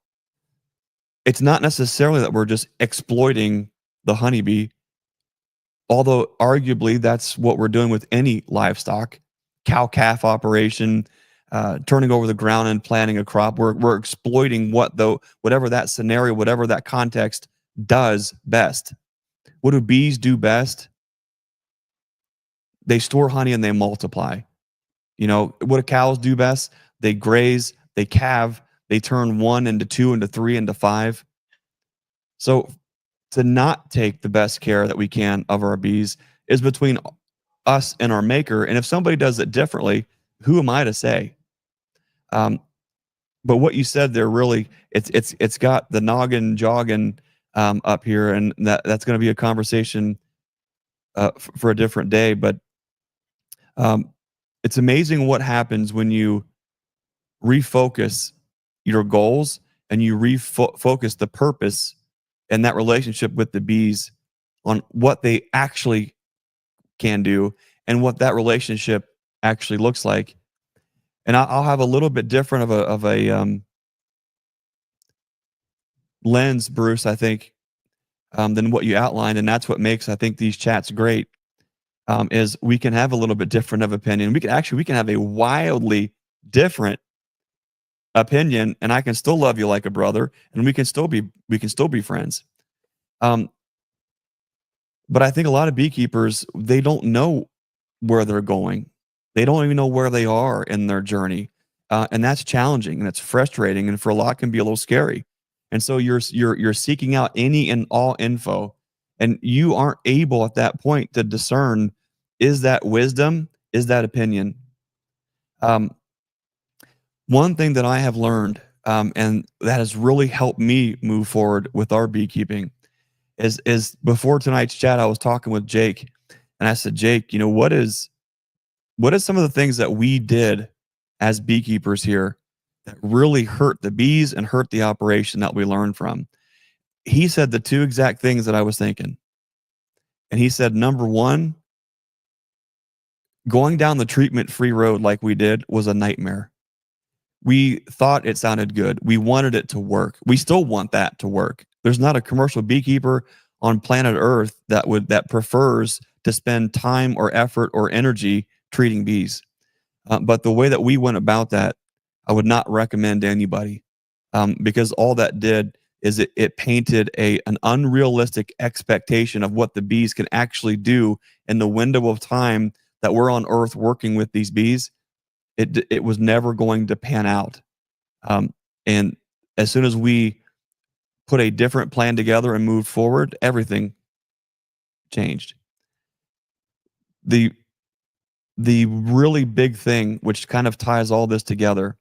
it's not necessarily that we're just exploiting the honeybee, although arguably that's what we're doing with any livestock, cow-calf operation, turning over the ground and planting a crop. We're exploiting whatever that scenario, whatever that context does best. What do bees do best? They store honey and they multiply. You know, what do cows do best? They graze, they calve, they turn 1 into 2 into 3 into 5. So to not take the best care that we can of our bees is between us and our maker. And if somebody does it differently, who am I to say? But what you said there really, it's got the noggin jogging up here, and that's going to be a conversation for a different day. But it's amazing what happens when you refocus your goals and you refocus the purpose and that relationship with the bees on what they actually can do and what that relationship actually looks like. And I'll have a little bit different of a lens, Bruce, I think, than what you outlined, and that's what makes, I think, these chats great. Is we can have a little bit different of opinion. We can have a wildly different opinion, and I can still love you like a brother, and we can still be friends. But I think a lot of beekeepers, they don't know where they're going. They don't even know where they are in their journey. And that's challenging and it's frustrating, and for a lot can be a little scary. And so you're seeking out any and all info, and you aren't able at that point to discern, is that wisdom? Is that opinion? One thing that I have learned, and that has really helped me move forward with our beekeeping, is before tonight's chat, I was talking with Jake, and I said, Jake, you know, what is some of the things that we did as beekeepers here that really hurt the bees and hurt the operation that we learned from? He said the two exact things that I was thinking. And he said, number one, going down the treatment-free road like we did was a nightmare. We thought it sounded good. We wanted it to work. We still want that to work. There's not a commercial beekeeper on planet Earth that prefers to spend time or effort or energy treating bees. But the way that we went about that, I would not recommend to anybody, because all that did is it painted an unrealistic expectation of what the bees can actually do in the window of time that we're on Earth working with these bees. It was never going to pan out. And as soon as we put a different plan together and moved forward, everything changed. The really big thing, which kind of ties all this together,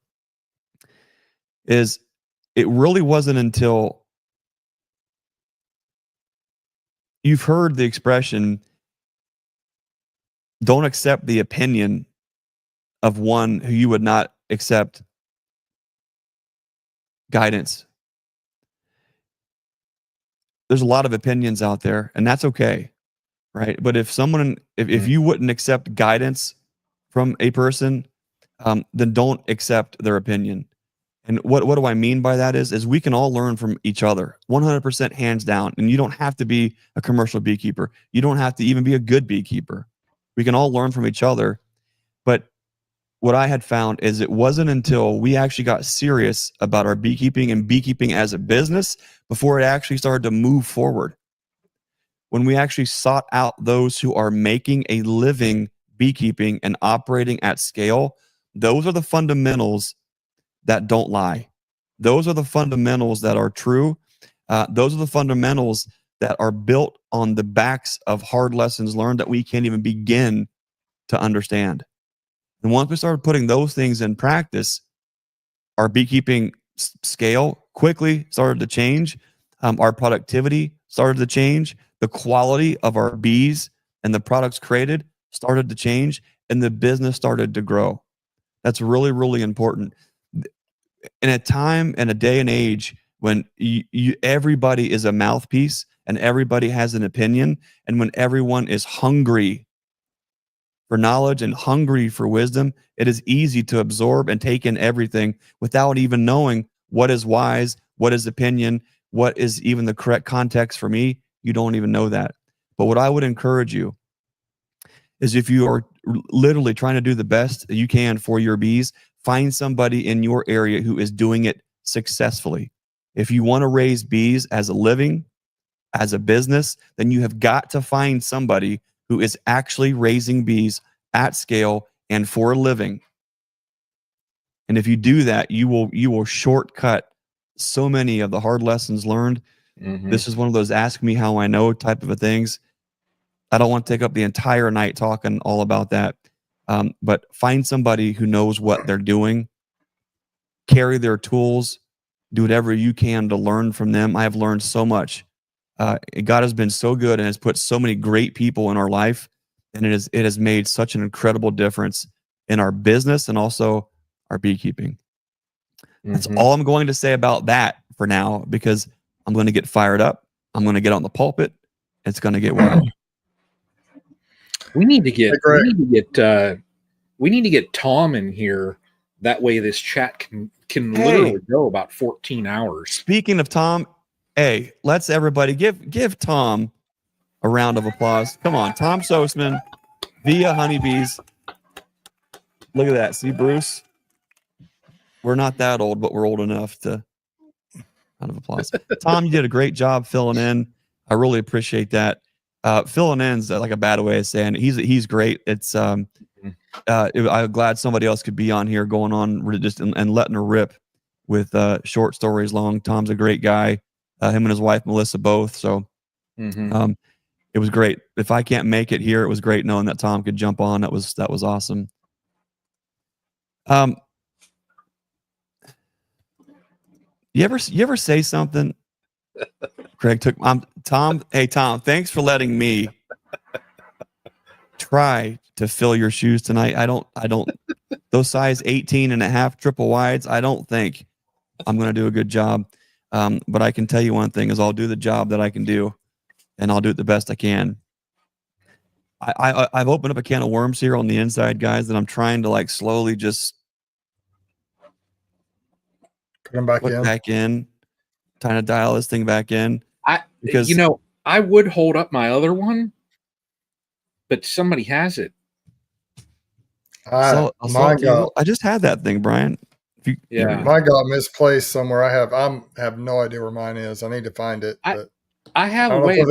is it really wasn't until you've heard the expression, don't accept the opinion of one who you would not accept guidance. There's a lot of opinions out there, and that's okay, right? But if you wouldn't accept guidance from a person, then don't accept their opinion. And what do I mean by that is we can all learn from each other, 100% hands down. And you don't have to be a commercial beekeeper. You don't have to even be a good beekeeper. We can all learn from each other. But what I had found is it wasn't until we actually got serious about our beekeeping and beekeeping as a business before it actually started to move forward. When we actually sought out those who are making a living beekeeping and operating at scale, those are the fundamentals that don't lie. Those are the fundamentals that are true. Those are the fundamentals that are built on the backs of hard lessons learned that we can't even begin to understand. And once we started putting those things in practice, our beekeeping scale quickly started to change. Our productivity started to change. The quality of our bees and the products created started to change. and the business started to grow. That's really, really important. In a time and a day and age when everybody is a mouthpiece and everybody has an opinion, and when everyone is hungry for knowledge and hungry for wisdom, it is easy to absorb and take in everything without even knowing what is wise, what is opinion, what is even the correct context for me. You don't even know that. But what I would encourage you is, if you are literally trying to do the best you can for your bees, find somebody in your area who is doing it successfully. If you want to raise bees as a living, as a business, then you have got to find somebody who is actually raising bees at scale and for a living. And if you do that, you will shortcut so many of the hard lessons learned. This is one of those ask me how I know type of a things. I don't want to take up the entire night talking all about that. But find somebody who knows what they're doing, carry their tools, do whatever you can to learn from them. I have learned so much. God has been so good and has put so many great people in our life, and it has made such an incredible difference in our business and also our beekeeping. That's all I'm going to say about that for now, because I'm going to get fired up. I'm going to get on the pulpit. It's going to get wild. We need to get Tom in here. That way this chat can literally go about 14 hours. Speaking of Tom, hey, let's everybody give Tom a round of applause. Come on, Tom Sosman via Honeybees. Look at that. See, Bruce? We're not that old, but we're old enough to round of applause. Tom, you did a great job filling in. I really appreciate that. Filling in's like a bad way of saying it. He's great. It's I'm glad somebody else could be on here going on just and letting her rip with short stories long. Tom's a great guy. Him and his wife Melissa both. So it was great. If I can't make it here, it was great knowing that Tom could jump on. That was awesome. You ever say something? Craig took Tom. Hey Tom, thanks for letting me try to fill your shoes tonight. I don't those size 18.5 triple wides, I don't think I'm going to do a good job. But I can tell you one thing is I'll do the job that I can do, and I'll do it the best I can. I've opened up a can of worms here on the inside, guys, that I'm trying to like slowly just put them back in, trying to dial this thing back in. Because I would hold up my other one, but somebody has it. I just had that thing, Brian. Mine got misplaced somewhere. I have no idea where mine is. I need to find it. I have I a don't way know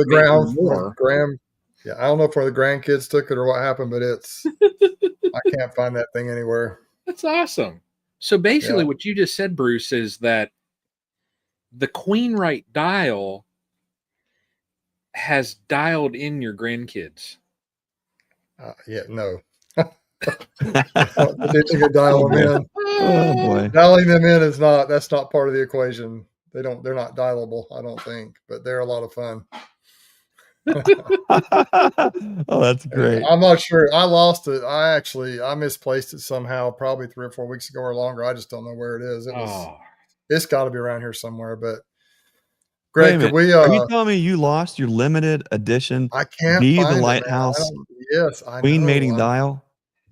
of if more. I don't know if the grandkids took it or what happened, but I can't find that thing anywhere. That's awesome. So basically what you just said, Bruce, is that the Queen Right dial has dialed in your grandkids. No. They could dial them in. Oh boy. Dialing them in that's not part of the equation. They're not dialable, I don't think, but they're a lot of fun. Oh, that's great. I'm not sure. I lost it. I misplaced it somehow, probably 3 or 4 weeks ago or longer. I just don't know where it is. It's got to be around here somewhere. But Greg, could we? Are you telling me you lost your limited edition? I can't Be find the it, Lighthouse. Yes, I Queen know. mating dial.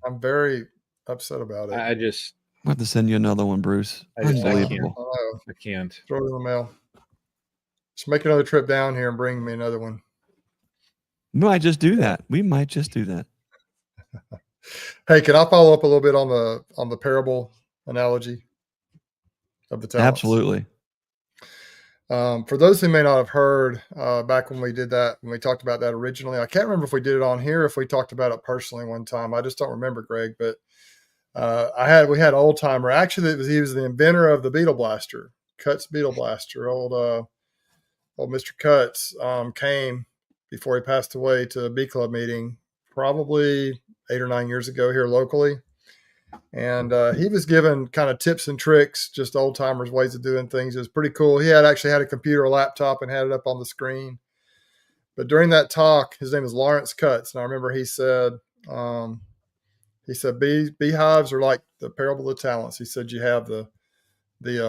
I'm very upset about it. I have to send you another one, Bruce. Unbelievable. I can't. Throw it in the mail. Just make another trip down here and bring me another one. We might just do that. Hey, can I follow up a little bit on the parable analogy of the talents? Absolutely. For those who may not have heard, back when we did that, when we talked about that originally, I can't remember if we did it on here, if we talked about it personally one time. I just don't remember, Greg. But we had an old timer. Actually, he was the inventor of the beetle blaster, Cutts beetle blaster. Old Mr. Cutts came before he passed away to a bee club meeting, probably 8 or 9 years ago here locally. And he was given kind of tips and tricks, just old timers ways of doing things. It was pretty cool. He actually had a computer, a laptop, and had it up on the screen. But during that talk, his name is Lawrence Cutts. And I remember he said, He said beehives are like the parable of the talents. He said you have the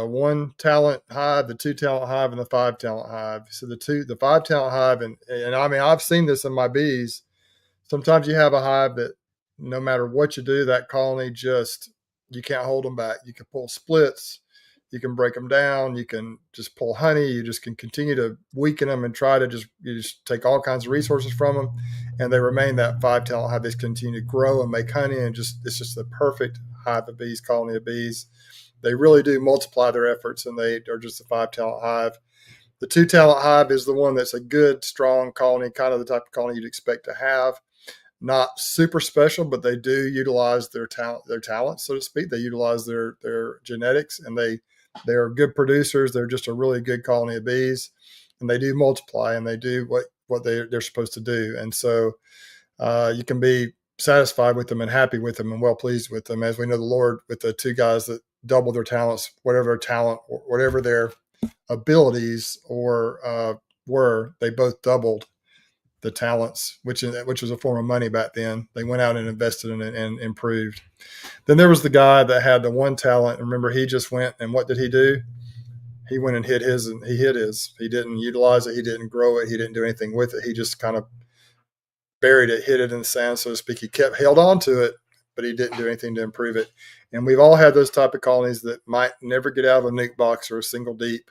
one talent hive, the 2 talent hive, and the 5 talent hive. So the 5 talent hive, and I mean, I've seen this in my bees. Sometimes you have a hive that no matter what you do, that colony you can't hold them back. You can pull splits, you can break them down, you can just pull honey, you just can continue to weaken them and try to you just take all kinds of resources from them, and they remain that 5 talent hive. They continue to grow and make honey, and it's just the perfect hive of bees, colony of bees. They really do multiply their efforts, and they are just a 5 talent hive. The 2 talent hive is the one that's a good, strong colony, kind of the type of colony you'd expect to have. Not super special, but they do utilize their talents, so to speak. They utilize their genetics, and they are good producers. They're just a really good colony of bees, and they do multiply, and they do what they're supposed to do. And so you can be satisfied with them and happy with them and well pleased with them. As we know, the Lord, with the 2 guys that doubled their talents, whatever their talent, whatever their abilities were, they both doubled the talents, which was a form of money back then. They went out and invested in it and improved. Then there was the guy that had the 1 talent. Remember, he just went, and what did he do? He went and hid his, and he hid his. He didn't utilize it. He didn't grow it. He didn't do anything with it. He just kind of buried it, hid it in the sand, so to speak. He held on to it, but he didn't do anything to improve it. And we've all had those type of colonies that might never get out of a nuke box or a single deep.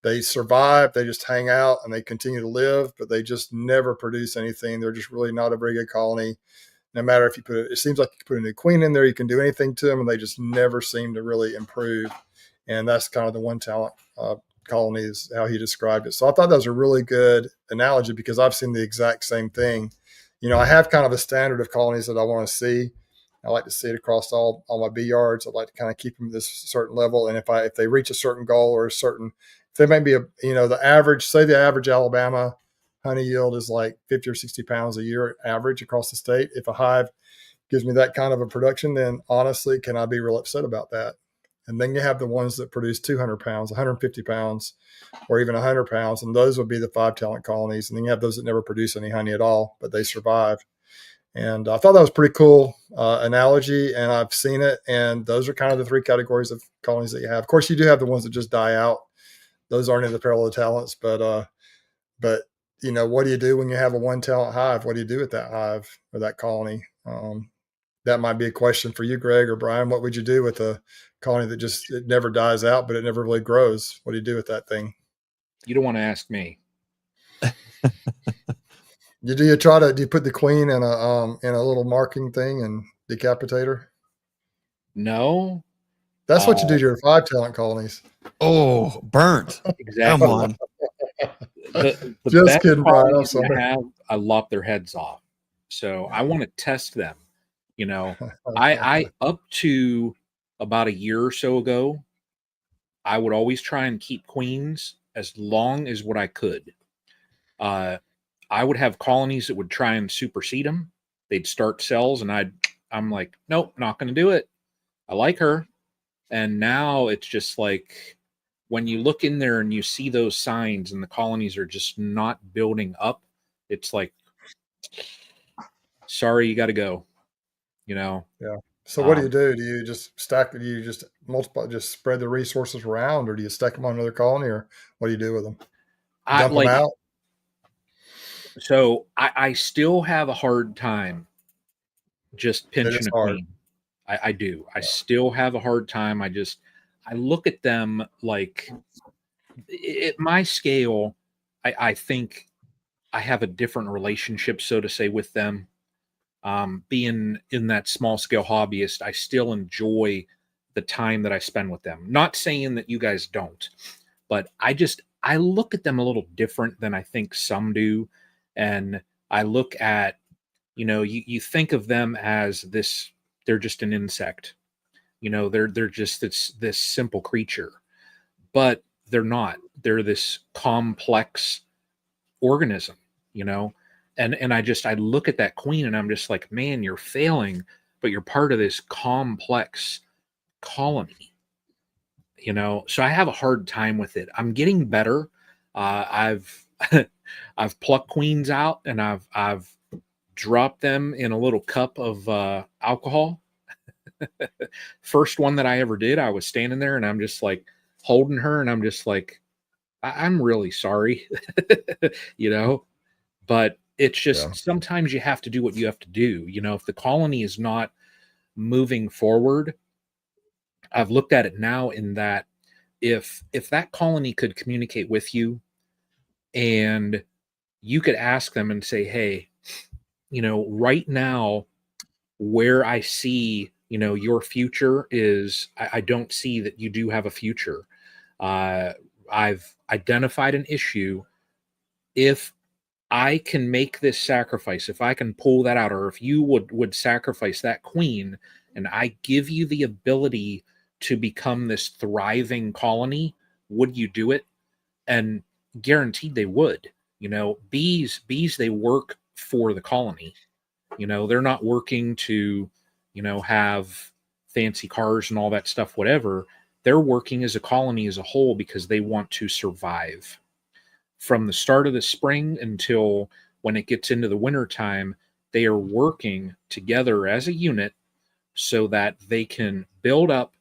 They survive, they just hang out, and they continue to live, but they just never produce anything. They're just really not a very good colony. No matter if you it seems like you put a new queen in there, you can do anything to them, and they just never seem to really improve. And that's kind of the 1 talent colony is how he described it. So I thought that was a really good analogy, because I've seen the exact same thing. I have kind of a standard of colonies that I want to see. I like to see it across all my bee yards. I'd like to kind of keep them at this certain level. And if they reach a certain goal or if they may be the average Alabama honey yield is like 50 or 60 pounds a year average across the state. If a hive gives me that kind of a production, then honestly, can I be real upset about that? And then you have the ones that produce 200 pounds, 150 pounds, or even 100 pounds. And those would be the 5 talent colonies. And then you have those that never produce any honey at all, but they survive. And I thought that was pretty cool analogy, and I've seen it. And those are kind of the 3 categories of colonies that you have. Of course, you do have the ones that just die out. Those aren't in the parallel talents, but what do you do when you have a 1 talent hive? What do you do with that hive or that colony? That might be a question for you, Greg or Brian. What would you do with a colony that it never dies out, but it never really grows? What do you do with that thing? You don't want to ask me. Do you put the queen in a little marking thing and decapitate her? No. That's what you do to your 5 talent colonies. Oh, burnt. Exactly. Come on. The Just best kidding, Brian. I'm colonies sorry. I lop their heads off. So I want to test them. I up to about a year or so ago, I would always try and keep queens as long as what I could. I would have colonies that would try and supersede them. They'd start cells, and I'm like, nope, not going to do it. I like her. And now it's just like, when you look in there and you see those signs and the colonies are just not building up, it's like, sorry, you got to go, Yeah. So what do you do? Do you just stack it? Do you just multiply, just spread the resources around, or do you stack them on another colony, or what do you do with them? Dump them out? So I still have a hard time just pinching a queen. I do. I still have a hard time. I look at them like, at my scale, I think I have a different relationship, so to say, with them. Being in that small scale hobbyist, I still enjoy the time that I spend with them. Not saying that you guys don't, but I look at them a little different than I think some do. And I look at, you think of them as this, they're just an insect. They're just this simple creature, but they're not. They're this complex organism, and I look at that queen and I'm just like, man, you're failing, but you're part of this complex colony, so I have a hard time with it. I'm getting better. I've I've plucked queens out, and I've drop them in a little cup of alcohol. First one that I ever did, I was standing there and I'm just like holding her and I'm just like, I'm really sorry, you know, but it's just sometimes you have to do what you have to do. You know, if the colony is not moving forward, I've looked at it now in that if that colony could communicate with you and you could ask them and say, hey, you know, right now where I see, you know, your future is, I don't see that you do have a future. I've identified an issue. If I can make this sacrifice, if I can pull that out, or if you would sacrifice that queen and I give you the ability to become this thriving colony, would you do it? And guaranteed they would. You know, bees, they work for the colony. You know, they're not working to, you know, have fancy cars and all that stuff, whatever. They're working as a colony as a whole because they want to survive. From the start of the spring until when it gets into the winter time, they are working together as a unit so that they can build up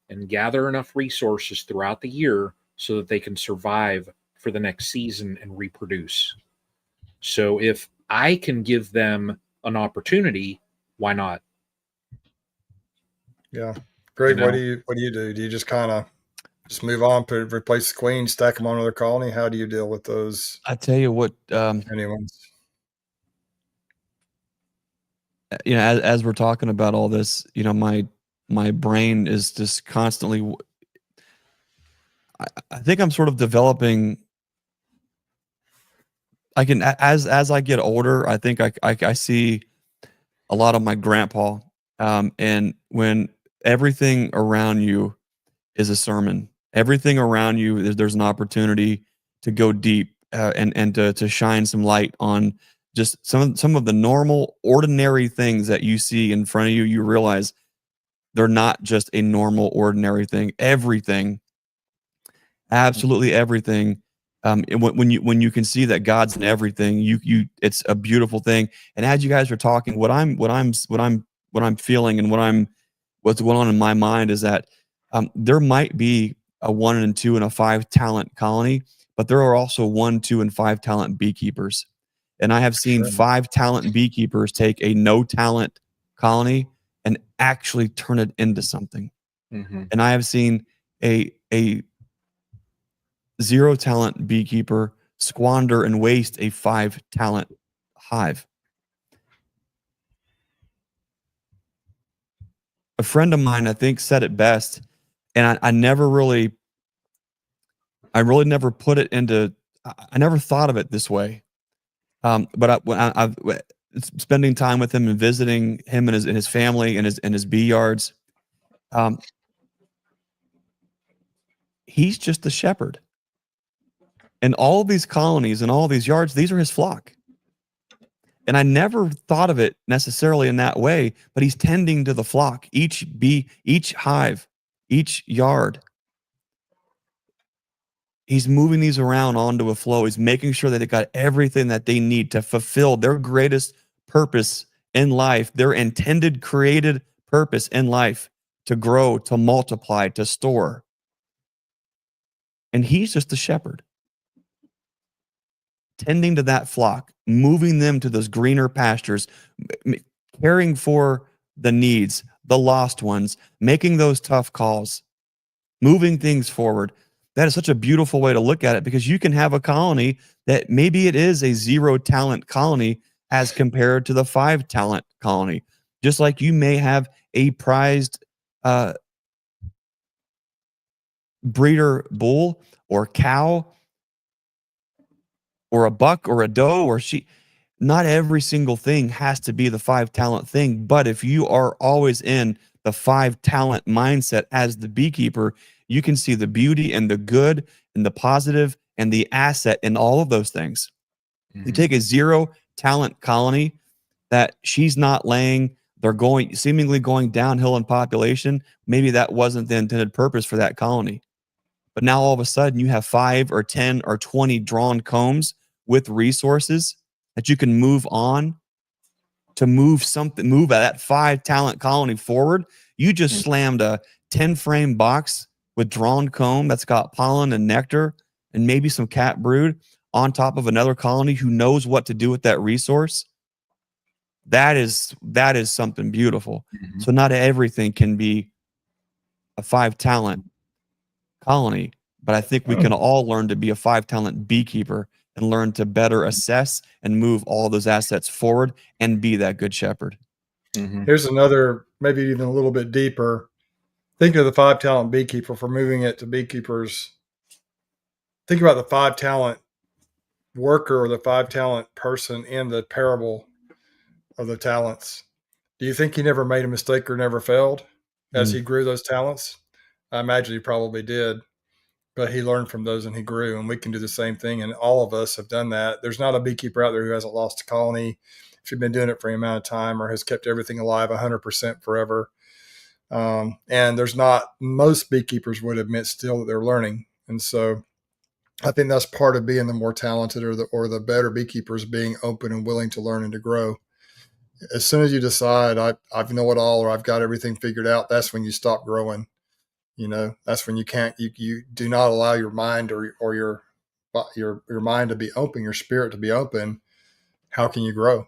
and gather enough resources throughout the year so that they can survive for the next season and reproduce. So if I can give them an opportunity, why not? Yeah. Greg, You know? what do you do? Do you just kind of just move on, replace the queen, stack them on another colony? How do you deal with those? I tell you what, Anyone's? you know, as we're talking about all this, you know, my brain is just constantly. I think I'm sort of developing. I can as I get older, I think I see a lot of my grandpa, and when everything around you is a sermon, everything around you there's an opportunity to go deep, and to shine some light on just some of the normal, ordinary things that you see in front of you. You realize they're not just a normal, ordinary thing. Everything, absolutely everything. When you can see that God's in everything, it's a beautiful thing. And as you guys are talking, what I'm feeling and what's going on in my mind is that there might be a 1 and 2 and a 5 talent colony, but there are also 1, 2, and 5 talent beekeepers. And I have seen 5 talent beekeepers take a no talent colony and actually turn it into something. Mm-hmm. And I have seen a 0 talent beekeeper squander and waste a 5 talent hive. A friend of mine, I think, said it best, and I really never put it into. I never thought of it this way. But when I've spending time with him and visiting him and his family and his bee yards, he's just the shepherd. And all of these colonies and all these yards, these are his flock. And I never thought of it necessarily in that way, but he's tending to the flock, each bee, each hive, each yard. He's moving these around onto a flow. He's making sure that they got everything that they need to fulfill their greatest purpose in life, their intended, created purpose in life, to grow, to multiply, to store. And he's just the shepherd, tending to that flock, moving them to those greener pastures, caring for the needs, the lost ones, making those tough calls, moving things forward. That is such a beautiful way to look at it, because you can have a colony that maybe it is a 0 talent colony as compared to the 5 talent colony. Just like you may have a prized breeder bull or cow or a buck or a doe or sheep. Not every single thing has to be the 5 talent thing, but if you are always in the 5 talent mindset as the beekeeper, you can see the beauty and the good and the positive and the asset in all of those things. Mm-hmm. You take a 0 talent colony that she's not laying, they're seemingly going downhill in population. Maybe that wasn't the intended purpose for that colony. But now all of a sudden you have 5 or 10 or 20 drawn combs with resources that you can move on to move that 5 talent colony forward. You just slammed a 10 frame box with drawn comb that's got pollen and nectar and maybe some cat brood on top of another colony who knows what to do with that resource. That is something beautiful. So not everything can be a 5 talent colony, but I think we can all learn to be a 5 talent beekeeper and learn to better assess and move all those assets forward and be that good shepherd. Here's another, maybe even a little bit deeper. Think of the 5 talent beekeeper, for moving it to beekeepers. Think about the 5 talent worker or the 5 talent person in the parable of the talents. Do you think he never made a mistake or never failed as he grew those talents? I imagine he probably did, but he learned from those and he grew, and we can do the same thing. And all of us have done that. There's not a beekeeper out there who hasn't lost a colony if you've been doing it for any amount of time, or has kept everything alive 100% forever. And there's not, most beekeepers would admit still that they're learning. And so I think that's part of being the more talented or the better beekeepers, being open and willing to learn and to grow. As soon as you decide I know it all, or I've got everything figured out, that's when you stop growing. That's when you do not allow your mind or your mind to be open, your spirit to be open. How can you grow?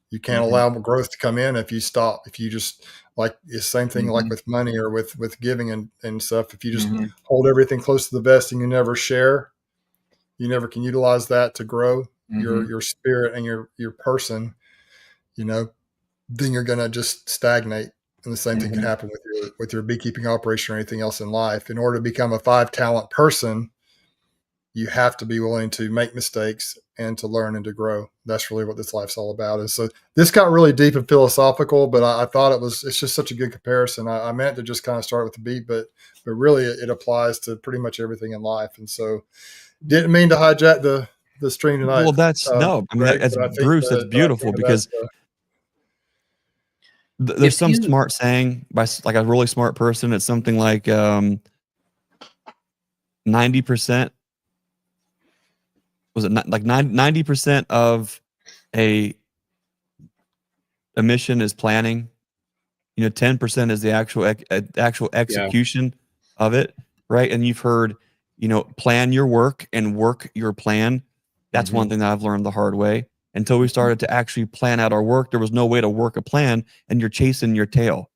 You can't allow growth to come in if you stop. If you just, like the same thing, like with money or with giving and stuff, if you just hold everything close to the vest and you never share, you never can utilize that to grow your spirit and your person, then you're going to just stagnate. And the same thing can happen with your beekeeping operation or anything else in life. In order to become a 5 talent person, you have to be willing to make mistakes and to learn and to grow. That's really what this life's all about. And so this got really deep and philosophical, but I thought it's just such a good comparison. I meant to just kind of start with the beet, but really it applies to pretty much everything in life. And so didn't mean to hijack the stream tonight. Well, that's Greg, that's Bruce. That's beautiful because there's some smart saying by like a really smart person. It's something like 90%. Was it not like 90% of a mission is planning? 10% is the actual execution of it, right? And you've heard, plan your work and work your plan. That's one thing that I've learned the hard way. Until we started to actually plan out our work, there was no way to work a plan, and you're chasing your tail.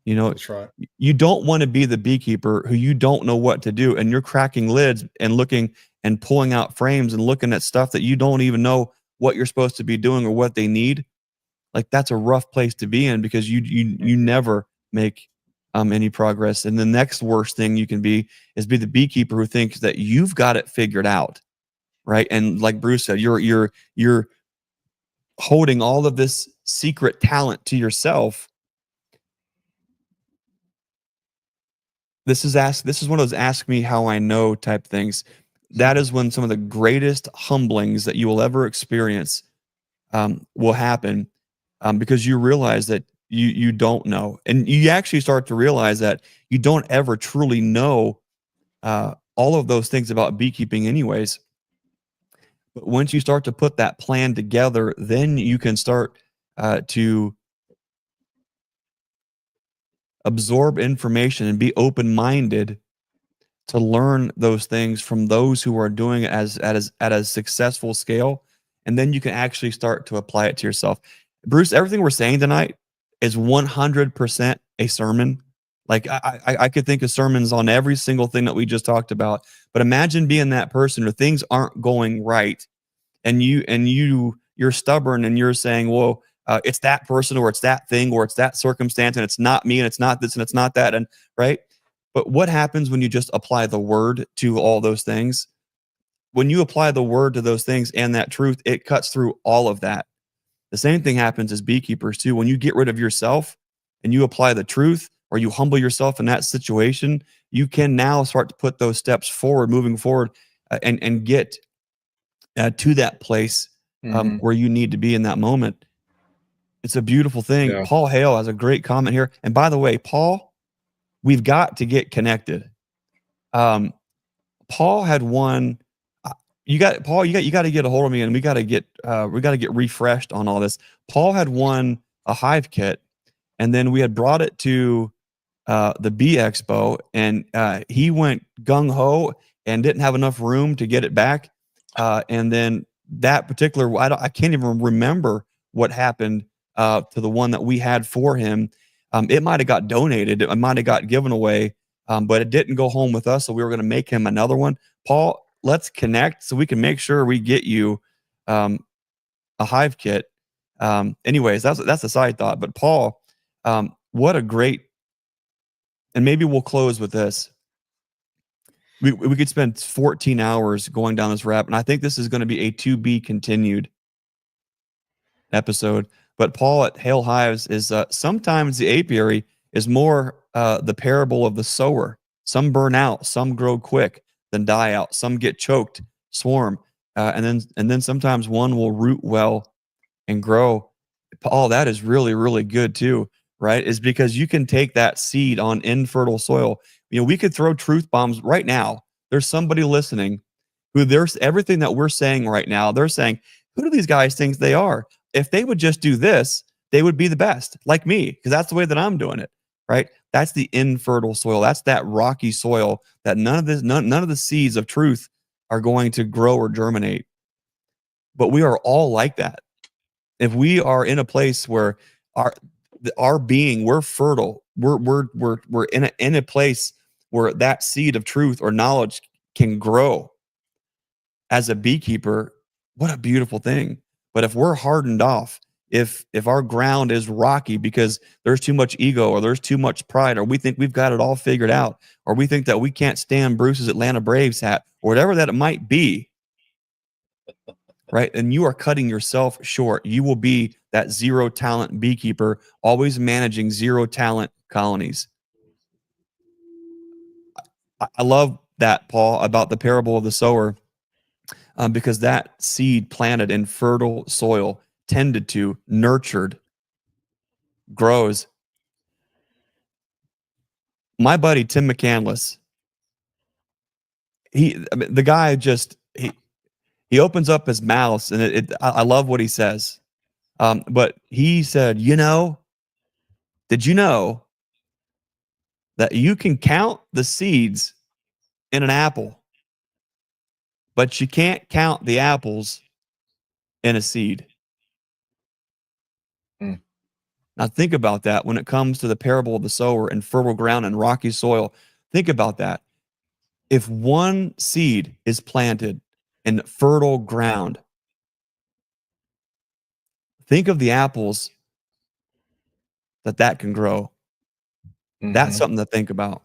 That's right. You don't want to be the beekeeper who you don't know what to do, and you're cracking lids and looking and pulling out frames and looking at stuff that you don't even know what you're supposed to be doing or what they need. Like, that's a rough place to be in, because you never make any progress. And the next worst thing you can be is be the beekeeper who thinks that you've got it figured out, right? And like Bruce said, you're holding all of this secret talent to yourself. This is one of those ask me how I know type things. That is when some of the greatest humblings that you will ever experience will happen, because you realize that you don't know, and you actually start to realize that you don't ever truly know all of those things about beekeeping anyways. But once you start to put that plan together, then you can start to absorb information and be open-minded to learn those things from those who are doing it at a successful scale. And then you can actually start to apply it to yourself. Bruce, everything we're saying tonight is 100% a sermon. Like, I could think of sermons on every single thing that we just talked about. But imagine being that person where things aren't going right, and you're stubborn and you're saying, well, it's that person, or it's that thing, or it's that circumstance, and it's not me, and it's not this, and it's not that, and right. But what happens when you just apply the word to all those things? When you apply the word to those things and that truth, it cuts through all of that. The same thing happens as beekeepers too. When you get rid of yourself and you apply the truth, or you humble yourself in that situation, you can now start to put those steps forward, moving forward, and get to that place where you need to be in that moment. It's a beautiful thing. Yeah. Paul Hale has a great comment here. And by the way, Paul, we've got to get connected. Paul had won, you got Paul, you got to get a hold of me, and we got to get refreshed on all this. Paul had won a hive kit, and then we had brought it to the Bee Expo, and he went gung ho and didn't have enough room to get it back. And then that particular, I can't even remember what happened to the one that we had for him. It might have got donated, it might have got given away, but it didn't go home with us. So we were going to make him another one. Paul, let's connect so we can make sure we get you a hive kit. Anyways, that's a side thought. But Paul, what a great, and maybe we'll close with this. We could spend 14 hours going down this rabbit, and I think this is going to be a to be continued episode. But Paul at Hail Hives is sometimes the apiary is more the parable of the sower. Some burn out, some grow quick, then die out. Some get choked, swarm, and then sometimes one will root well and grow. Paul, that is really, really good too, right? Is because you can take that seed on infertile soil. You know, we could throw truth bombs right now. There's somebody listening who there's everything that we're saying right now. They're saying, who do these guys think they are? If they would just do this, they would be the best, like me, because that's the way that I'm doing it, right? That's the infertile soil. That's that rocky soil that none of the seeds of truth are going to grow or germinate. But we are all like that. If we are in a place where our being, we're fertile, we're in a place where that seed of truth or knowledge can grow. As a beekeeper, what a beautiful thing. But if we're hardened off, if our ground is rocky because there's too much ego or there's too much pride, or we think we've got it all figured out, or we think that we can't stand Bruce's Atlanta Braves hat, or whatever that it might be, right? And you are cutting yourself short. You will be that zero talent beekeeper, always managing zero talent colonies. I love that, Paul, about the parable of the sower, because that seed planted in fertile soil, tended to, nurtured, grows. My buddy Tim McCandless, the guy just he opens up his mouth, and I love what he says. But he said, did you know that you can count the seeds in an apple, but you can't count the apples in a seed? Now think about that when it comes to the parable of the sower and fertile ground and rocky soil. Think about that. If one seed is planted in fertile ground, think of the apples that can grow. That's something to think about.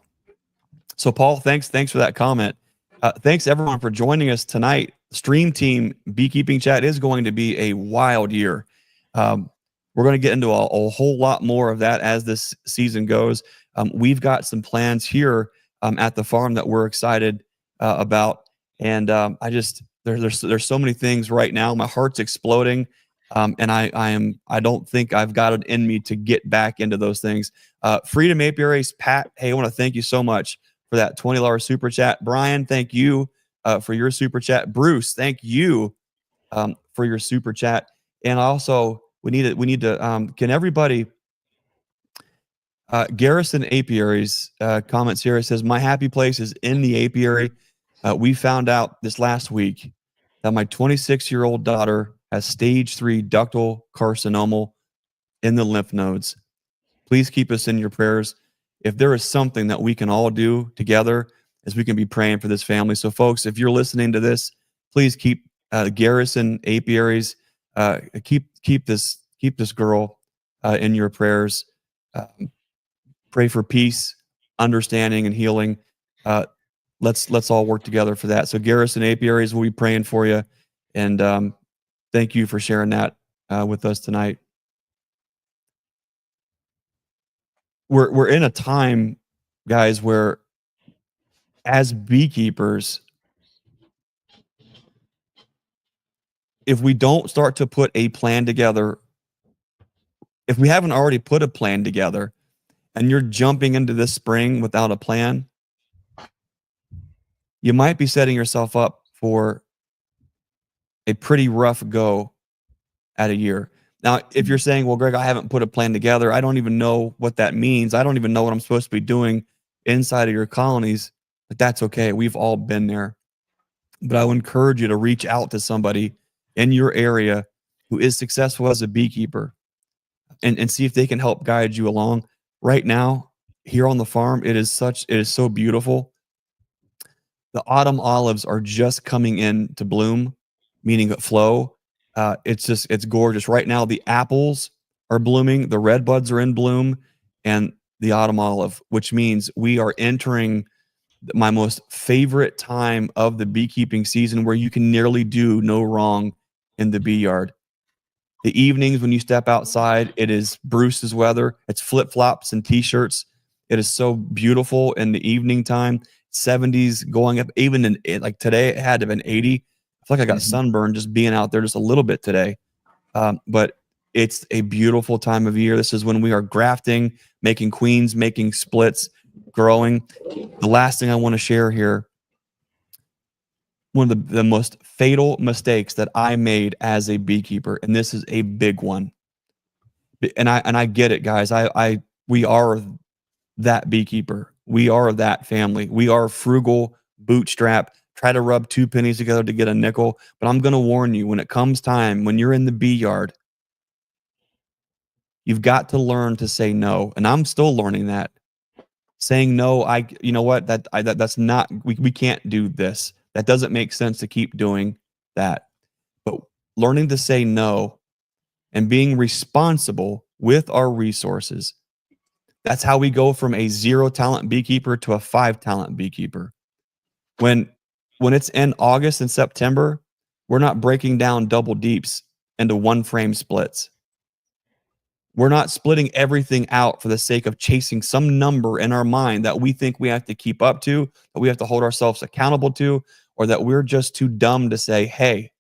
So Paul, thanks for that comment. Thanks everyone for joining us tonight. Stream Team Beekeeping Chat is going to be a wild year. We're going to get into a whole lot more of that as this season goes. We've got some plans here at the farm that we're excited about, and there's so many things right now. My heart's exploding, and I don't think I've got it in me to get back into those things. Freedom Apiaries, Pat, hey, I want to thank you so much for that $20 super chat. Brian, thank you for your super chat. Bruce, thank you for your super chat. And also, we need to can everybody, Garrison Apiaries comments here. It says, my happy place is in the apiary. We found out this last week that my 26-year-old daughter has stage 3 ductal carcinoma in the lymph nodes. Please keep us in your prayers. If there is something that we can all do together, as we can be praying for this family. So folks, if you're listening to this, please keep Garrison Apiaries, keep this girl in your prayers. Pray for peace, understanding, and healing. Let's all work together for that. So Garrison Apiaries, we'll be praying for you, and thank you for sharing that with us tonight. We're in a time, guys, where as beekeepers, if we don't start to put a plan together, if we haven't already put a plan together, and you're jumping into this spring without a plan, you might be setting yourself up for a pretty rough go at a year. Now, if you're saying, well, Greg, I haven't put a plan together, I don't even know what that means, I don't even know what I'm supposed to be doing inside of your colonies, but that's okay. We've all been there. But I would encourage you to reach out to somebody in your area who is successful as a beekeeper and see if they can help guide you along. Right now, here on the farm, it is so beautiful. The autumn olives are just coming in to bloom, meaning flow. It's gorgeous. Right now, the apples are blooming, the red buds are in bloom, and the autumn olive, which means we are entering my most favorite time of the beekeeping season where you can nearly do no wrong in the bee yard. The evenings when you step outside, it is Bruce's weather. It's flip-flops and t-shirts. It is so beautiful in the evening time. 70s going up, even in like today, it had to have been 80. I feel like I got sunburned just being out there just a little bit today. But it's a beautiful time of year. This is when we are grafting, making queens, making splits, growing. The last thing I want to share here, one of the most fatal mistakes that I made as a beekeeper, and this is a big one. And I get it, guys. We are that beekeeper. We are that family. We are frugal, bootstrap, try to rub two pennies together to get a nickel. But I'm going to warn you, when it comes time, when you're in the bee yard, you've got to learn to say no. And I'm still learning that. Saying no, you know what, that's not, we can't do this. That doesn't make sense to keep doing that. But learning to say no and being responsible with our resources, that's how we go from a 0 talent beekeeper to a 5 talent beekeeper. When it's in August and September, we're not breaking down double deeps into 1-frame splits. We're not splitting everything out for the sake of chasing some number in our mind that we think we have to keep up to, that we have to hold ourselves accountable to, or that we're just too dumb to say, hey,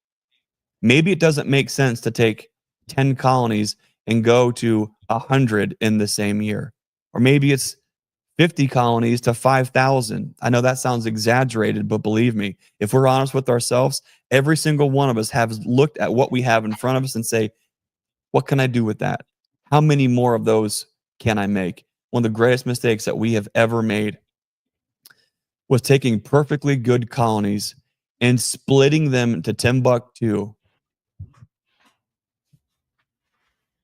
maybe it doesn't make sense to take 10 colonies and go to 100 in the same year. Or maybe it's 50 colonies to 5,000. I know that sounds exaggerated, but believe me, if we're honest with ourselves, every single one of us has looked at what we have in front of us and say, what can I do with that? How many more of those can I make? One of the greatest mistakes that we have ever made was taking perfectly good colonies and splitting them to Timbuktu.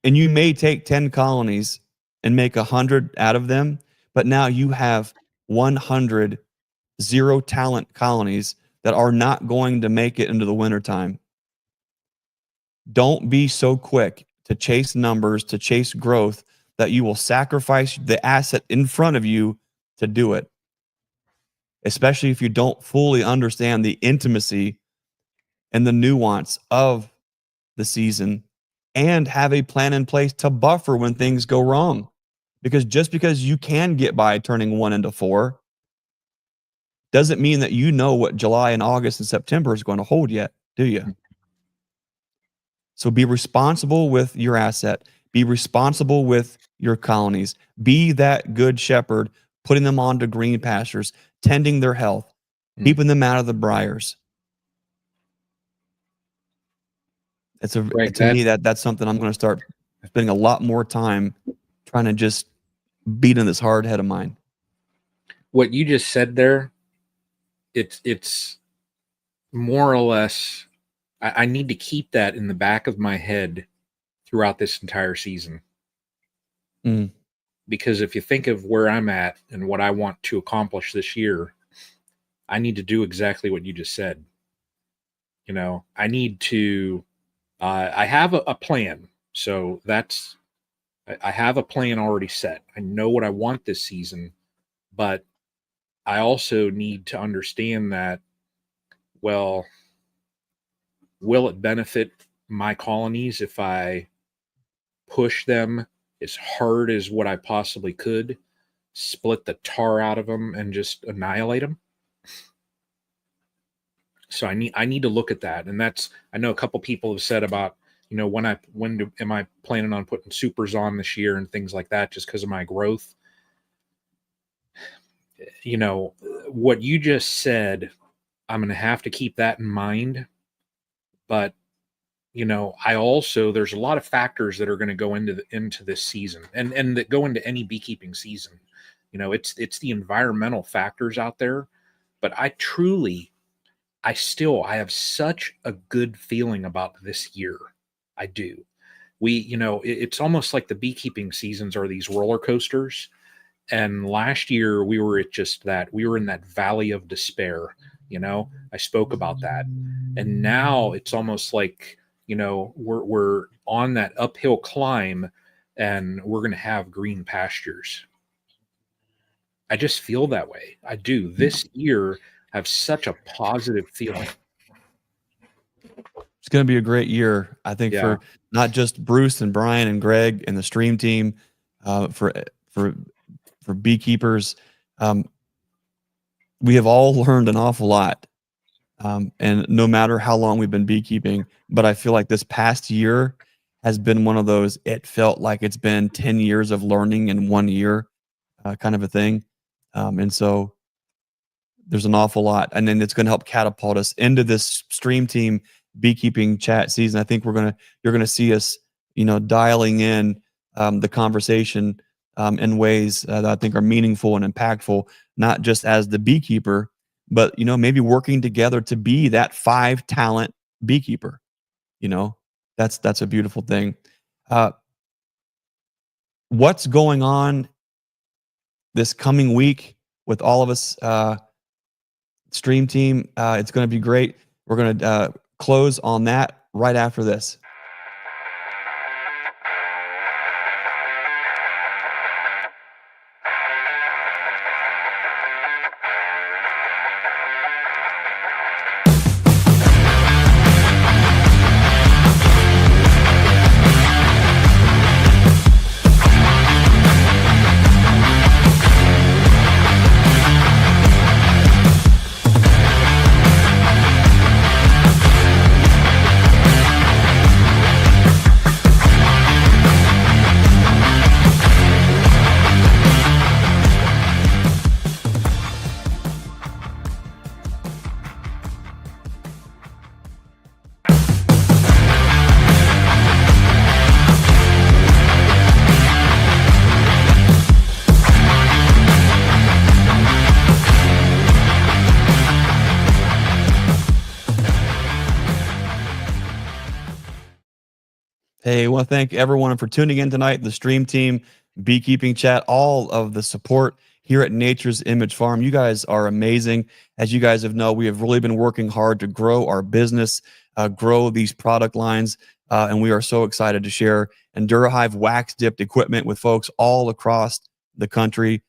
And you may take 10 colonies and make 100 out of them, but now you have 100 0 talent colonies that are not going to make it into the wintertime. Don't be so quick to chase numbers, to chase growth, that you will sacrifice the asset in front of you to do it. Especially if you don't fully understand the intimacy and the nuance of the season and have a plan in place to buffer when things go wrong. Because just because you can get by turning 1 into 4 doesn't mean that you know what July and August and September is going to hold yet, do you? So be responsible with your asset. Be responsible with your colonies. Be that good shepherd, putting them onto green pastures, tending their health, keeping them out of the briars. Greg, To me, that's something I'm going to start spending a lot more time trying to just beat in this hard head of mine. What you just said there, it's more or less, I need to keep that in the back of my head throughout this entire season. Because if you think of where I'm at and what I want to accomplish this year, I need to do exactly what you just said. You know, I need to, I have a plan. So I have a plan already set. I know what I want this season, but I also need to understand that, well, will it benefit my colonies if I push them as hard as what I possibly could, split the tar out of them and just annihilate them? So I need to look at that. And that's, I know a couple people have said about, you know, am I planning on putting supers on this year and things like that, just because of my growth? You know, what you just said, I'm going to have to keep that in mind. But you know, there's a lot of factors that are going to go into this season, and that go into any beekeeping season. You know, it's the environmental factors out there, but I have such a good feeling about this year. I do. It's almost like the beekeeping seasons are these roller coasters. And last year we were in that valley of despair. I spoke about that. And now it's almost like, we're on that uphill climb, and we're going to have green pastures. I just feel that way. I do. This year I have such a positive feeling. It's going to be a great year, I think, for not just Bruce and Brian and Greg and the stream team, for beekeepers. We have all learned an awful lot, and no matter how long we've been beekeeping, but I feel like this past year has been one of those, it felt like it's been 10 years of learning in 1 year, kind of a thing. And so there's an awful lot, and then it's going to help catapult us into this stream team beekeeping chat season. I think you're going to see us, dialing in the conversation in ways that I think are meaningful and impactful, not just as the beekeeper, but maybe working together to be that 5 talent beekeeper. That's a beautiful thing. What's going on this coming week with all of us, stream team? It's going to be great. We're going to close on that right after this. Hey, I want to thank everyone for tuning in tonight. The stream team, beekeeping chat, all of the support here at Nature's Image Farm. You guys are amazing. As you guys have known, we have really been working hard to grow our business, grow these product lines, and we are so excited to share EnduraHive wax dipped equipment with folks all across the country.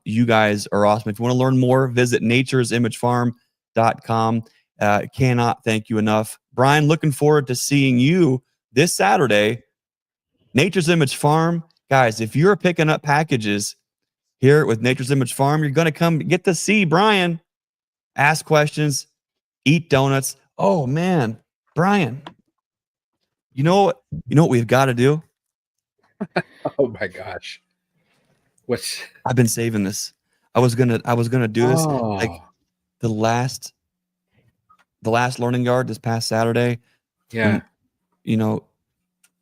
You guys are awesome. If you want to learn more, visit naturesimagefarm.com. Cannot thank you enough. Brian, looking forward to seeing you this Saturday, Nature's Image Farm. Guys, if you're picking up packages here with Nature's Image Farm, you're going to come get to see Brian, ask questions, eat donuts. Oh, man, Brian, you know what we've got to do? Oh, my gosh. I've been saving this. I was gonna do this like the last learning yard this past Saturday. Yeah. When,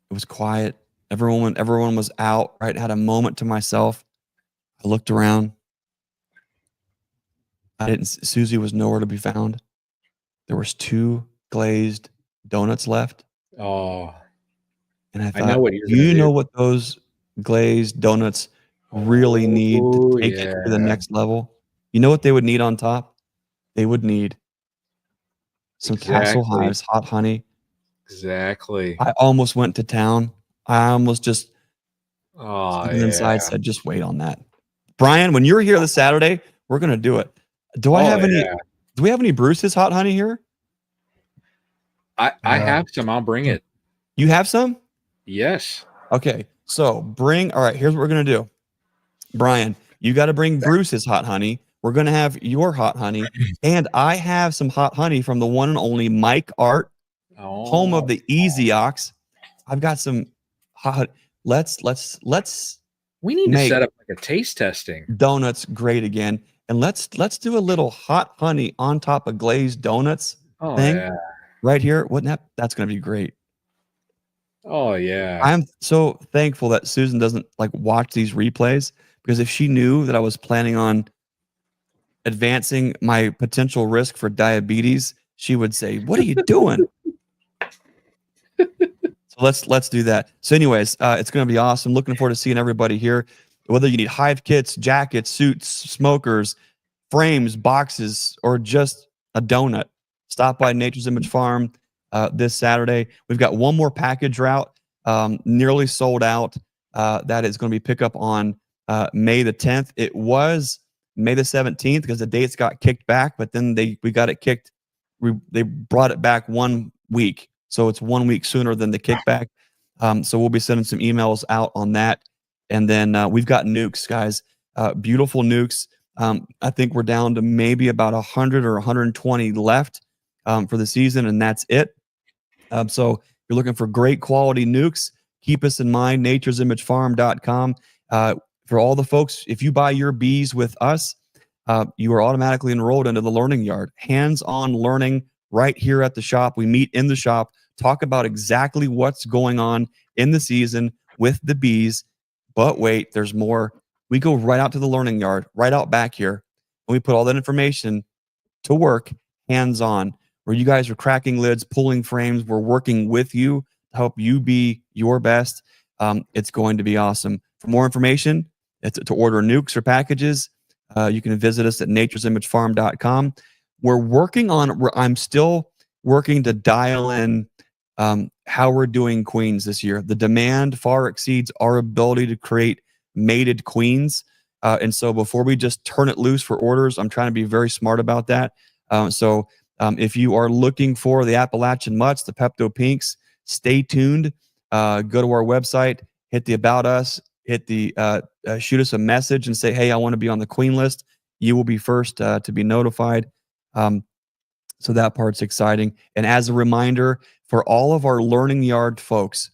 it was quiet. Everyone was out, right? I had a moment to myself. I looked around. Susie was nowhere to be found. There was 2 glazed donuts left. Oh. And I thought, know what you're gonna know what those glazed donuts really need to take it to the next level? You know what they would need on top? They would need some Castle Hives hot honey. Exactly. I almost went to town. I almost just inside said, just wait on that. Brian, when you're here this Saturday, we're gonna do it. Do we have any Bruce's hot honey here? I have some. I'll bring it. You have some? Yes. Okay. So all right, here's what we're gonna do. Brian, you got to bring Bruce's hot honey. We're gonna have your hot honey, and I have some hot honey from the one and only Mike Art, home of the Easy Ox. I've got some hot. Let's. We need to set up like a taste testing. Donuts great again, and let's do a little hot honey on top of glazed donuts thing. Yeah. right here. That's going to be great. Oh yeah. I'm so thankful that Susan doesn't like watch these replays, because if she knew that I was planning on advancing my potential risk for diabetes, she would say, "What are you doing?" So let's do that. So anyways, it's going to be awesome. Looking forward to seeing everybody here. Whether you need hive kits, jackets, suits, smokers, frames, boxes, or just a donut, stop by Nature's Image Farm this Saturday. We've got one more package route, nearly sold out. That is going to be pickup on May the 10th. It was May the 17th because the dates got kicked back, but then we got it kicked. They brought it back 1 week, so it's 1 week sooner than the kickback. So we'll be sending some emails out on that, and then we've got nukes, guys. Beautiful nukes. I think we're down to maybe about 100 or 120 left for the season, and that's it. So if you're looking for great quality nukes, keep us in mind, naturesimagefarm.com. For all the folks, if you buy your bees with us, you are automatically enrolled into the learning yard. Hands-on learning right here at the shop. We meet in the shop, talk about exactly what's going on in the season with the bees. But wait, there's more. We go right out to the learning yard, right out back here, and we put all that information to work hands-on, where you guys are cracking lids, pulling frames. We're working with you to help you be your best. It's going to be awesome. For more information, to order nukes or packages, you can visit us at naturesimagefarm.com. I'm still working to dial in how we're doing queens this year. The demand far exceeds our ability to create mated queens. And so before we just turn it loose for orders, I'm trying to be very smart about that. So if you are looking for the Appalachian Mutts, the Pepto Pinks, stay tuned. Go to our website, hit the About Us, hit the shoot us a message and say, hey, I want to be on the queen list. You will be first to be notified. So that part's exciting. And as a reminder, for all of our learning yard folks,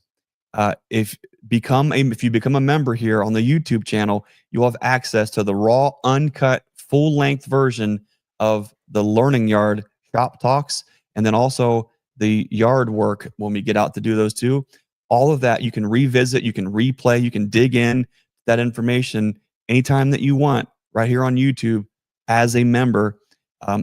if you become a member here on the YouTube channel, you'll have access to the raw, uncut, full-length version of the learning yard shop talks, and then also the yard work when we get out to do those too. All of that you can revisit, you can replay, you can dig in that information anytime that you want right here on YouTube as a member.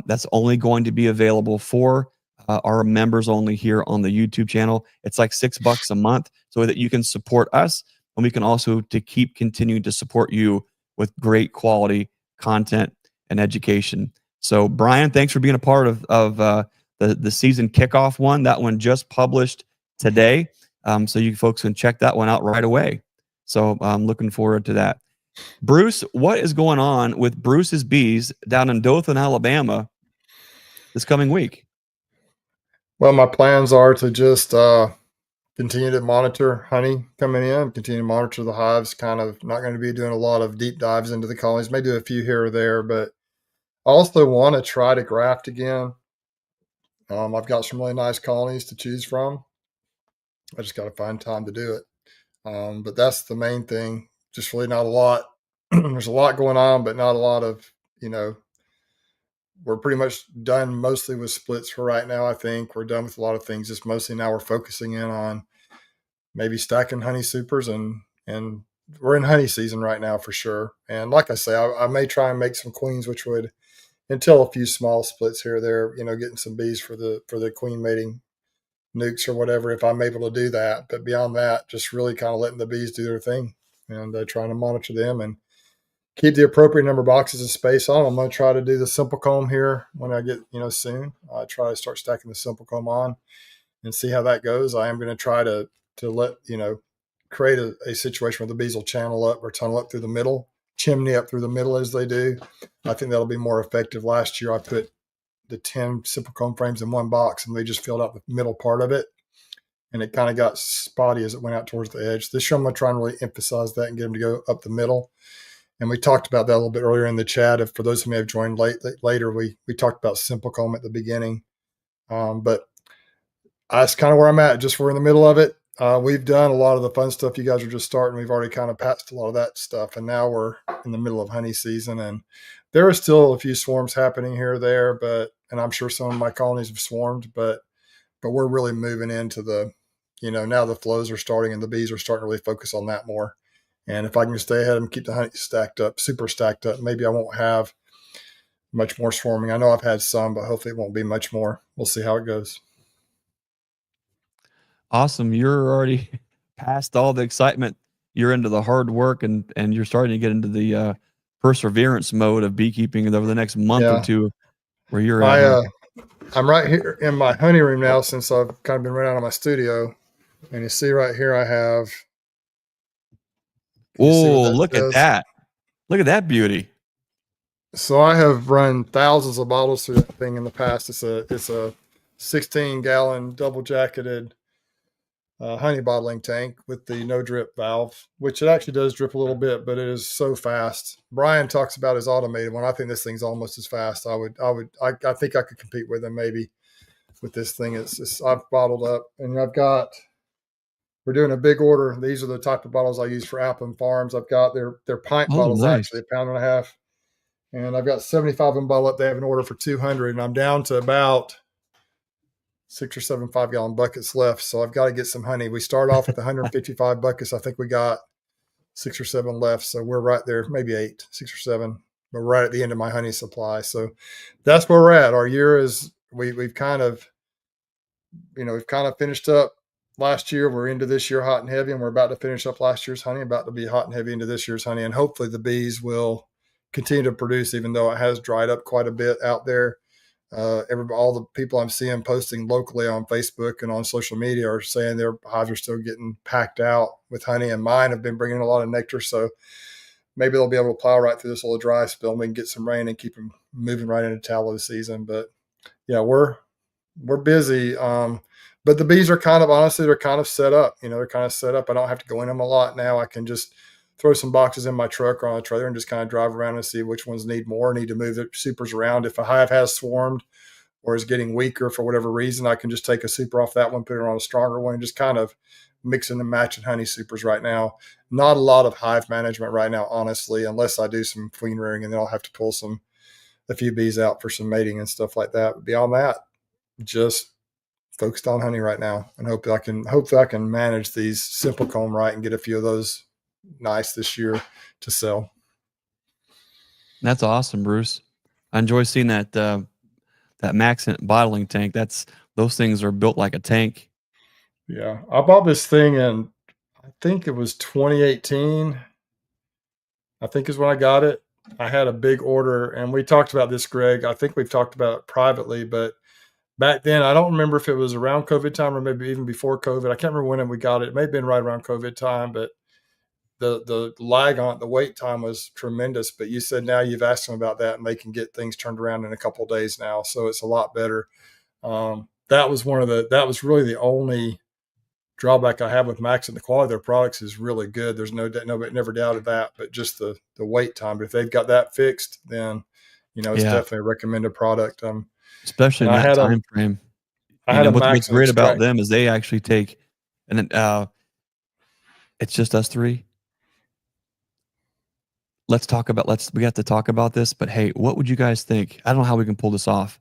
That's only going to be available for our members only here on the YouTube channel. It's like $6 a month so that you can support us, and we can also keep continuing to support you with great quality content and education. So Brian, thanks for being a part of the season kickoff one. That one just published today. So you folks can check that one out right away. So I'm looking forward to that. Bruce, what is going on with Bruce's Bees down in Dothan, Alabama this coming week? Well, my plans are to just continue to monitor honey coming in, continue to monitor the hives. Kind of not going to be doing a lot of deep dives into the colonies, may do a few here or there, but I also want to try to graft again. I've got some really nice colonies to choose from. I just got to find time to do it. But that's the main thing. Just really not a lot. There's a lot going on, but not a lot of, we're pretty much done mostly with splits for right now. I think we're done with a lot of things. Just mostly now we're focusing in on maybe stacking honey supers, and we're in honey season right now for sure. And like I say, I may try and make some queens, which would entail a few small splits here or there, getting some bees for the queen mating nukes or whatever, if I'm able to do that. But beyond that, just really kind of letting the bees do their thing and trying to monitor them and keep the appropriate number of boxes and space on. I'm going to try to do the simple comb here when I get, soon. I try to start stacking the simple comb on and see how that goes. I am going to try to let, create a situation where the bees will channel up or tunnel up through the middle, chimney up through the middle as they do. I think that'll be more effective. Last year, I put the 10 simple comb frames in one box and they just filled out the middle part of it. And it kind of got spotty as it went out towards the edge. This year, I'm going to try and really emphasize that and get them to go up the middle. And we talked about that a little bit earlier in the chat. If for those who may have joined later, we talked about simple comb at the beginning. But that's kind of where I'm at. Just we're in the middle of it. We've done a lot of the fun stuff. You guys are just starting. We've already kind of patched a lot of that stuff. And now we're in the middle of honey season. And there are still a few swarms happening here or there, and I'm sure some of my colonies have swarmed, but but we're really moving into the, now the flows are starting and the bees are starting to really focus on that more. And if I can stay ahead and keep the honey super stacked up, maybe I won't have much more swarming. I know I've had some, but hopefully it won't be much more. We'll see how it goes. Awesome. You're already past all the excitement. You're into the hard work and you're starting to get into the perseverance mode of beekeeping over the next month or two where you're at. I'm right here in my honey room now since I've kind of been running out of my studio. And you see right here, I have. Oh, look at that. Look at that beauty. So I have run thousands of bottles through that thing in the past. It's a 16-gallon double jacketed honey bottling tank with the no drip valve, which it actually does drip a little bit, but it is so fast. Brian talks about his automated one. I think this thing's almost as fast. I think I could compete with him maybe with this thing. I've bottled up, and we're doing a big order. These are the type of bottles I use for Appling Farms. I've got their pint bottles, nice. actually, 1.5 pounds. And I've got 75 of them bottled up. They have an order for 200, and I'm down to about 6 or 7 5-gallon buckets left. So I've got to get some honey. We start off with 155 buckets. I think we got 6 or 7 left. So we're right there, maybe 8, 6 or 7, but right at the end of my honey supply. So that's where we're at. Our year is, we've kind of finished up last year. We're into this year hot and heavy, and we're about to finish up last year's honey, about to be hot and heavy into this year's honey. And hopefully the bees will continue to produce, even though it has dried up quite a bit out there. All the people I'm seeing posting locally on Facebook and on social media are saying their hives are still getting packed out with honey, and mine have been bringing a lot of nectar. So maybe they'll be able to plow right through this little dry spell, and we can get some rain and keep them moving right into tallow season. But yeah, we're busy. But the bees are honestly, they're kind of set up. They're kind of set up. I don't have to go in them a lot now. I can just throw some boxes in my truck or on a trailer and just kind of drive around and see which ones need to move the supers around. If a hive has swarmed or is getting weaker for whatever reason, I can just take a super off that one, put it on a stronger one, and just kind of mixing and matching honey supers right now. Not a lot of hive management right now, honestly, unless I do some queen rearing, and then I'll have to pull a few bees out for some mating and stuff like that. But beyond that, just focused on honey right now, and hopefully I can manage these simple comb right and get a few of those nice this year to sell. That's awesome, Bruce. I enjoy seeing that Maxent bottling tank. Those things are built like a tank. Yeah, I bought this thing in, I think it was 2018. I think is when I got it. I had a big order, and we talked about this, Greg. I think we've talked about it privately, but back then, I don't remember if it was around COVID time or maybe even before COVID. I can't remember when we got it. It may have been right around COVID time, but the lag on the wait time was tremendous. But you said now you've asked them about that, and they can get things turned around in a couple of days now, so it's a lot better. That was really the only drawback I have with Max, and the quality of their products is really good. There's nobody never doubted that, but just the wait time. But if they've got that fixed, then it's definitely a recommended product. Especially in that time frame. What's great about them is they actually take, and it's just us three. We have to talk about this, but hey, what would you guys think? I don't know how we can pull this off.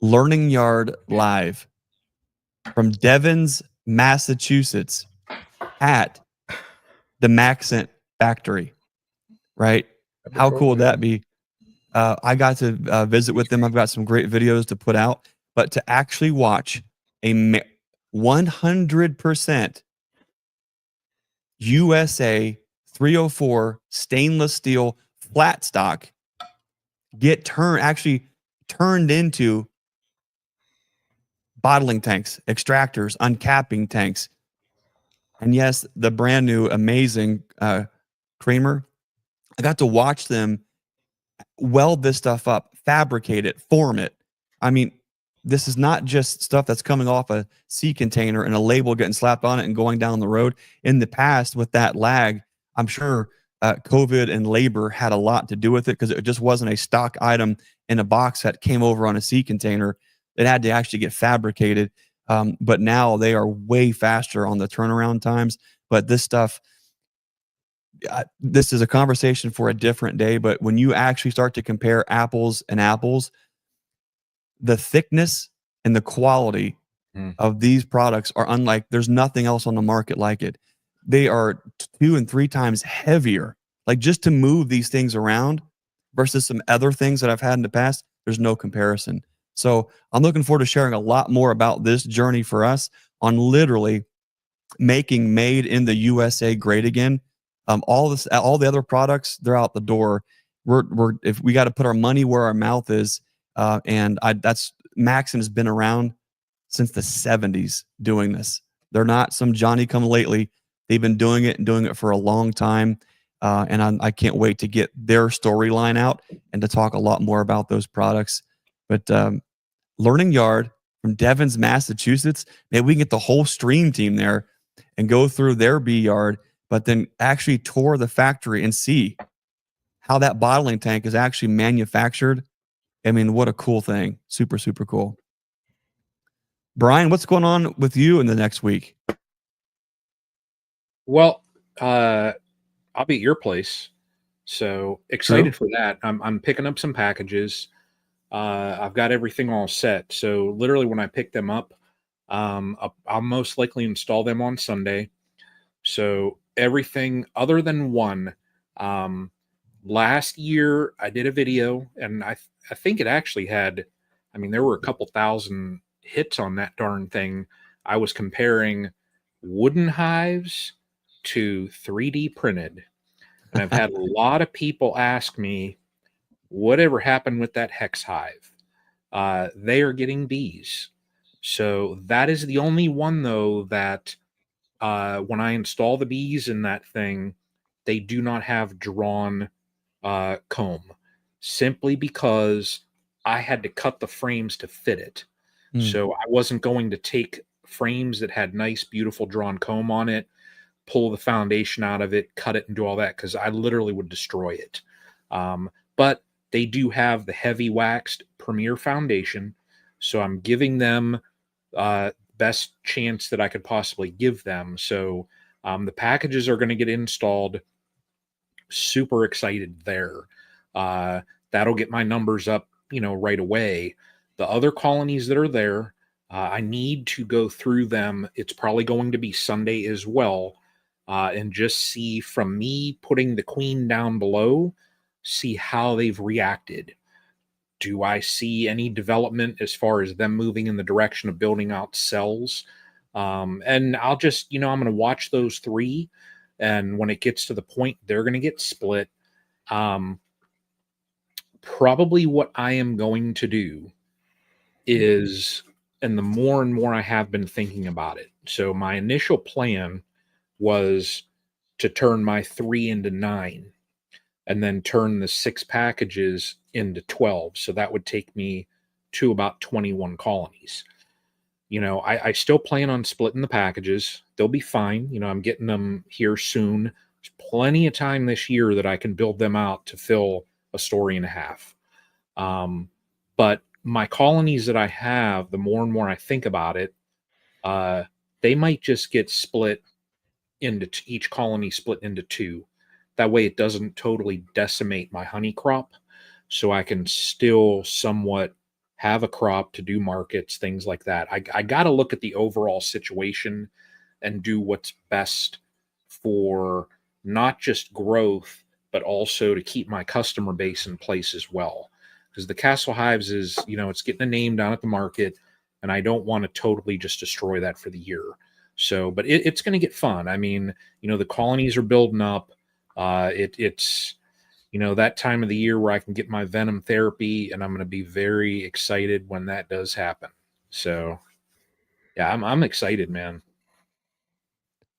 Learning Yard Live from Devens, Massachusetts at the Maxent factory, right? How cool would that be? I got to visit with them. I've got some great videos to put out, but to actually watch a 100% USA 304 stainless steel flat stock get turned into bottling tanks, extractors, uncapping tanks. And yes, the brand new amazing creamer. I got to watch them weld this stuff up, fabricate it, form it. I mean, this is not just stuff that's coming off a sea container and a label getting slapped on it and going down the road. In the past, with that lag, I'm sure COVID and labor had a lot to do with it, because it just wasn't a stock item in a box that came over on a sea container. It had to actually get fabricated. But now they are way faster on the turnaround times. But this stuff, this is a conversation for a different day. But when you actually start to compare apples and apples, the thickness and the quality of these products are unlike, there's nothing else on the market like it. They are 2 and 3 times heavier. Like, just to move these things around versus some other things that I've had in the past, there's no comparison. So I'm looking forward to sharing a lot more about this journey for us on literally making made in the USA great again. All the other products, they're out the door. If we got to put our money where our mouth is, that's Maxon has been around since the 70s doing this. They're not some Johnny come lately. They've been doing it and doing it for a long time. And I can't wait to get their storyline out and to talk a lot more about those products. But Learning Yard from Devens, Massachusetts, maybe we can get the whole stream team there and go through their bee yard, but then actually tour the factory and see how that bottling tank is actually manufactured. I mean, what a cool thing. Super, super cool. Brian, what's going on with you in the next week? Well, I'll be at your place, so excited for that. I'm picking up some packages. I've got everything all set. So literally when I pick them up, I'll most likely install them on Sunday. So everything other than one. Last year I did a video, and I think it actually had, I mean, there were a couple thousand hits on that darn thing. I was comparing wooden hives to 3D printed. And I've had a lot of people ask me, whatever happened with that hex hive? They are getting bees. So that is the only one, though, that when I install the bees in that thing, they do not have drawn comb, simply because I had to cut the frames to fit it. So I wasn't going to take frames that had nice, beautiful drawn comb on it, pull the foundation out of it, cut it, and do all that, because I literally would destroy it. But they do have the heavy waxed Premier foundation, so I'm giving them best chance that I could possibly give them. So the packages are going to get installed. Super excited there. That'll get my numbers up, right away. The other colonies that are there, I need to go through them. It's probably going to be Sunday as well, and just see, from me putting the queen down below, see how they've reacted. Do I see any development as far as them moving in the direction of building out cells? And I'll just, I'm going to watch those 3. And when it gets to the point they're going to get split, probably what I am going to do is, and the more and more I have been thinking about it. So my initial plan was to turn my 3 into 9, and then turn the 6 packages into 12. So that would take me to about 21 colonies. I still plan on splitting the packages. They'll be fine. I'm getting them here soon. There's plenty of time this year that I can build them out to fill a story and a half. But my colonies that I have, the more and more I think about it, they might just get split into each colony split into 2. That way it doesn't totally decimate my honey crop, so I can still somewhat have a crop to do markets, things like that. I got to look at the overall situation and do what's best for not just growth, but also to keep my customer base in place as well. Because the Castle Hives is, it's getting a name down at the market, and I don't want to totally just destroy that for the year. So, but it's going to get fun. I mean, the colonies are building up. It's that time of the year where I can get my venom therapy, and I'm going to be very excited when that does happen. So yeah, I'm excited, man.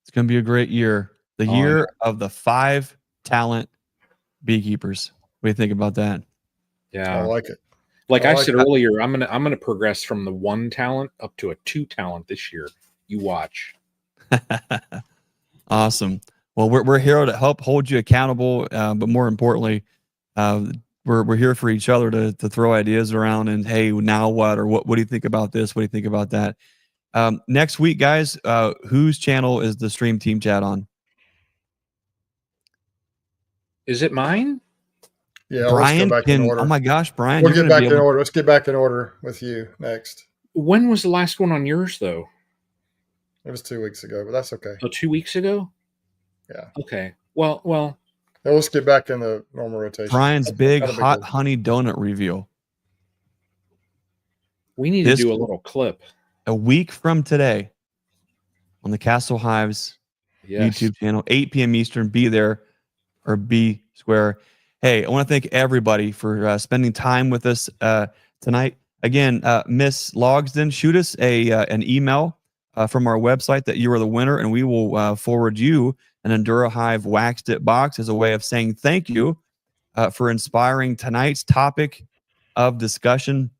It's going to be a great year. The year of the 5 talent beekeepers. What do you think about that? Yeah. I like it. Like I said earlier, I'm gonna progress from the 1 talent up to a 2 talent this year. You watch. Awesome. Well, we're here to help hold you accountable, but more importantly, we're here for each other to throw ideas around. And hey, now what? Or what do you think about this? What do you think about that? Next week, guys, whose channel is the Stream Team Chat on? Is it mine? Yeah, Brian let's go back in can. order. Oh my gosh, Brian, We'll you're get going to back be in able. order. Let's get back in order with you next. When was the last one on yours, though? It was 2 weeks ago, but that's okay. Oh, 2 weeks ago? Yeah. Okay. Well, Now let's get back in the normal rotation. Brian's big Not a hot deal. honey donut reveal. we need to do a little clip. A week from today on the Castle Hives Yes. YouTube channel, 8 p.m. Eastern. Be there or be square. Hey, I want to thank everybody for spending time with us tonight. Again, Miss Logsden, shoot us an email from our website that you are the winner, and we will forward you an Endura Hive Waxed It box as a way of saying thank you for inspiring tonight's topic of discussion.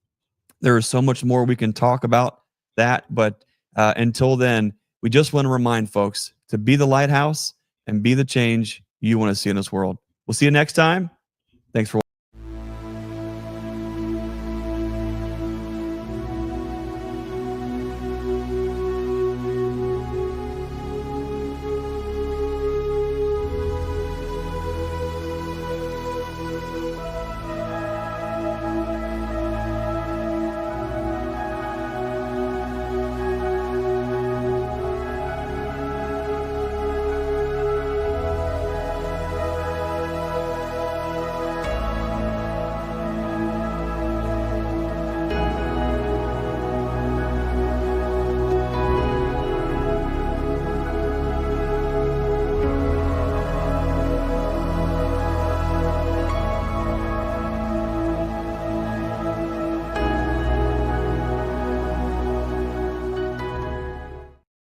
There is so much more we can talk about that, but until then, we just want to remind folks to be the lighthouse and be the change you want to see in this world. We'll see you next time. Thanks for watching.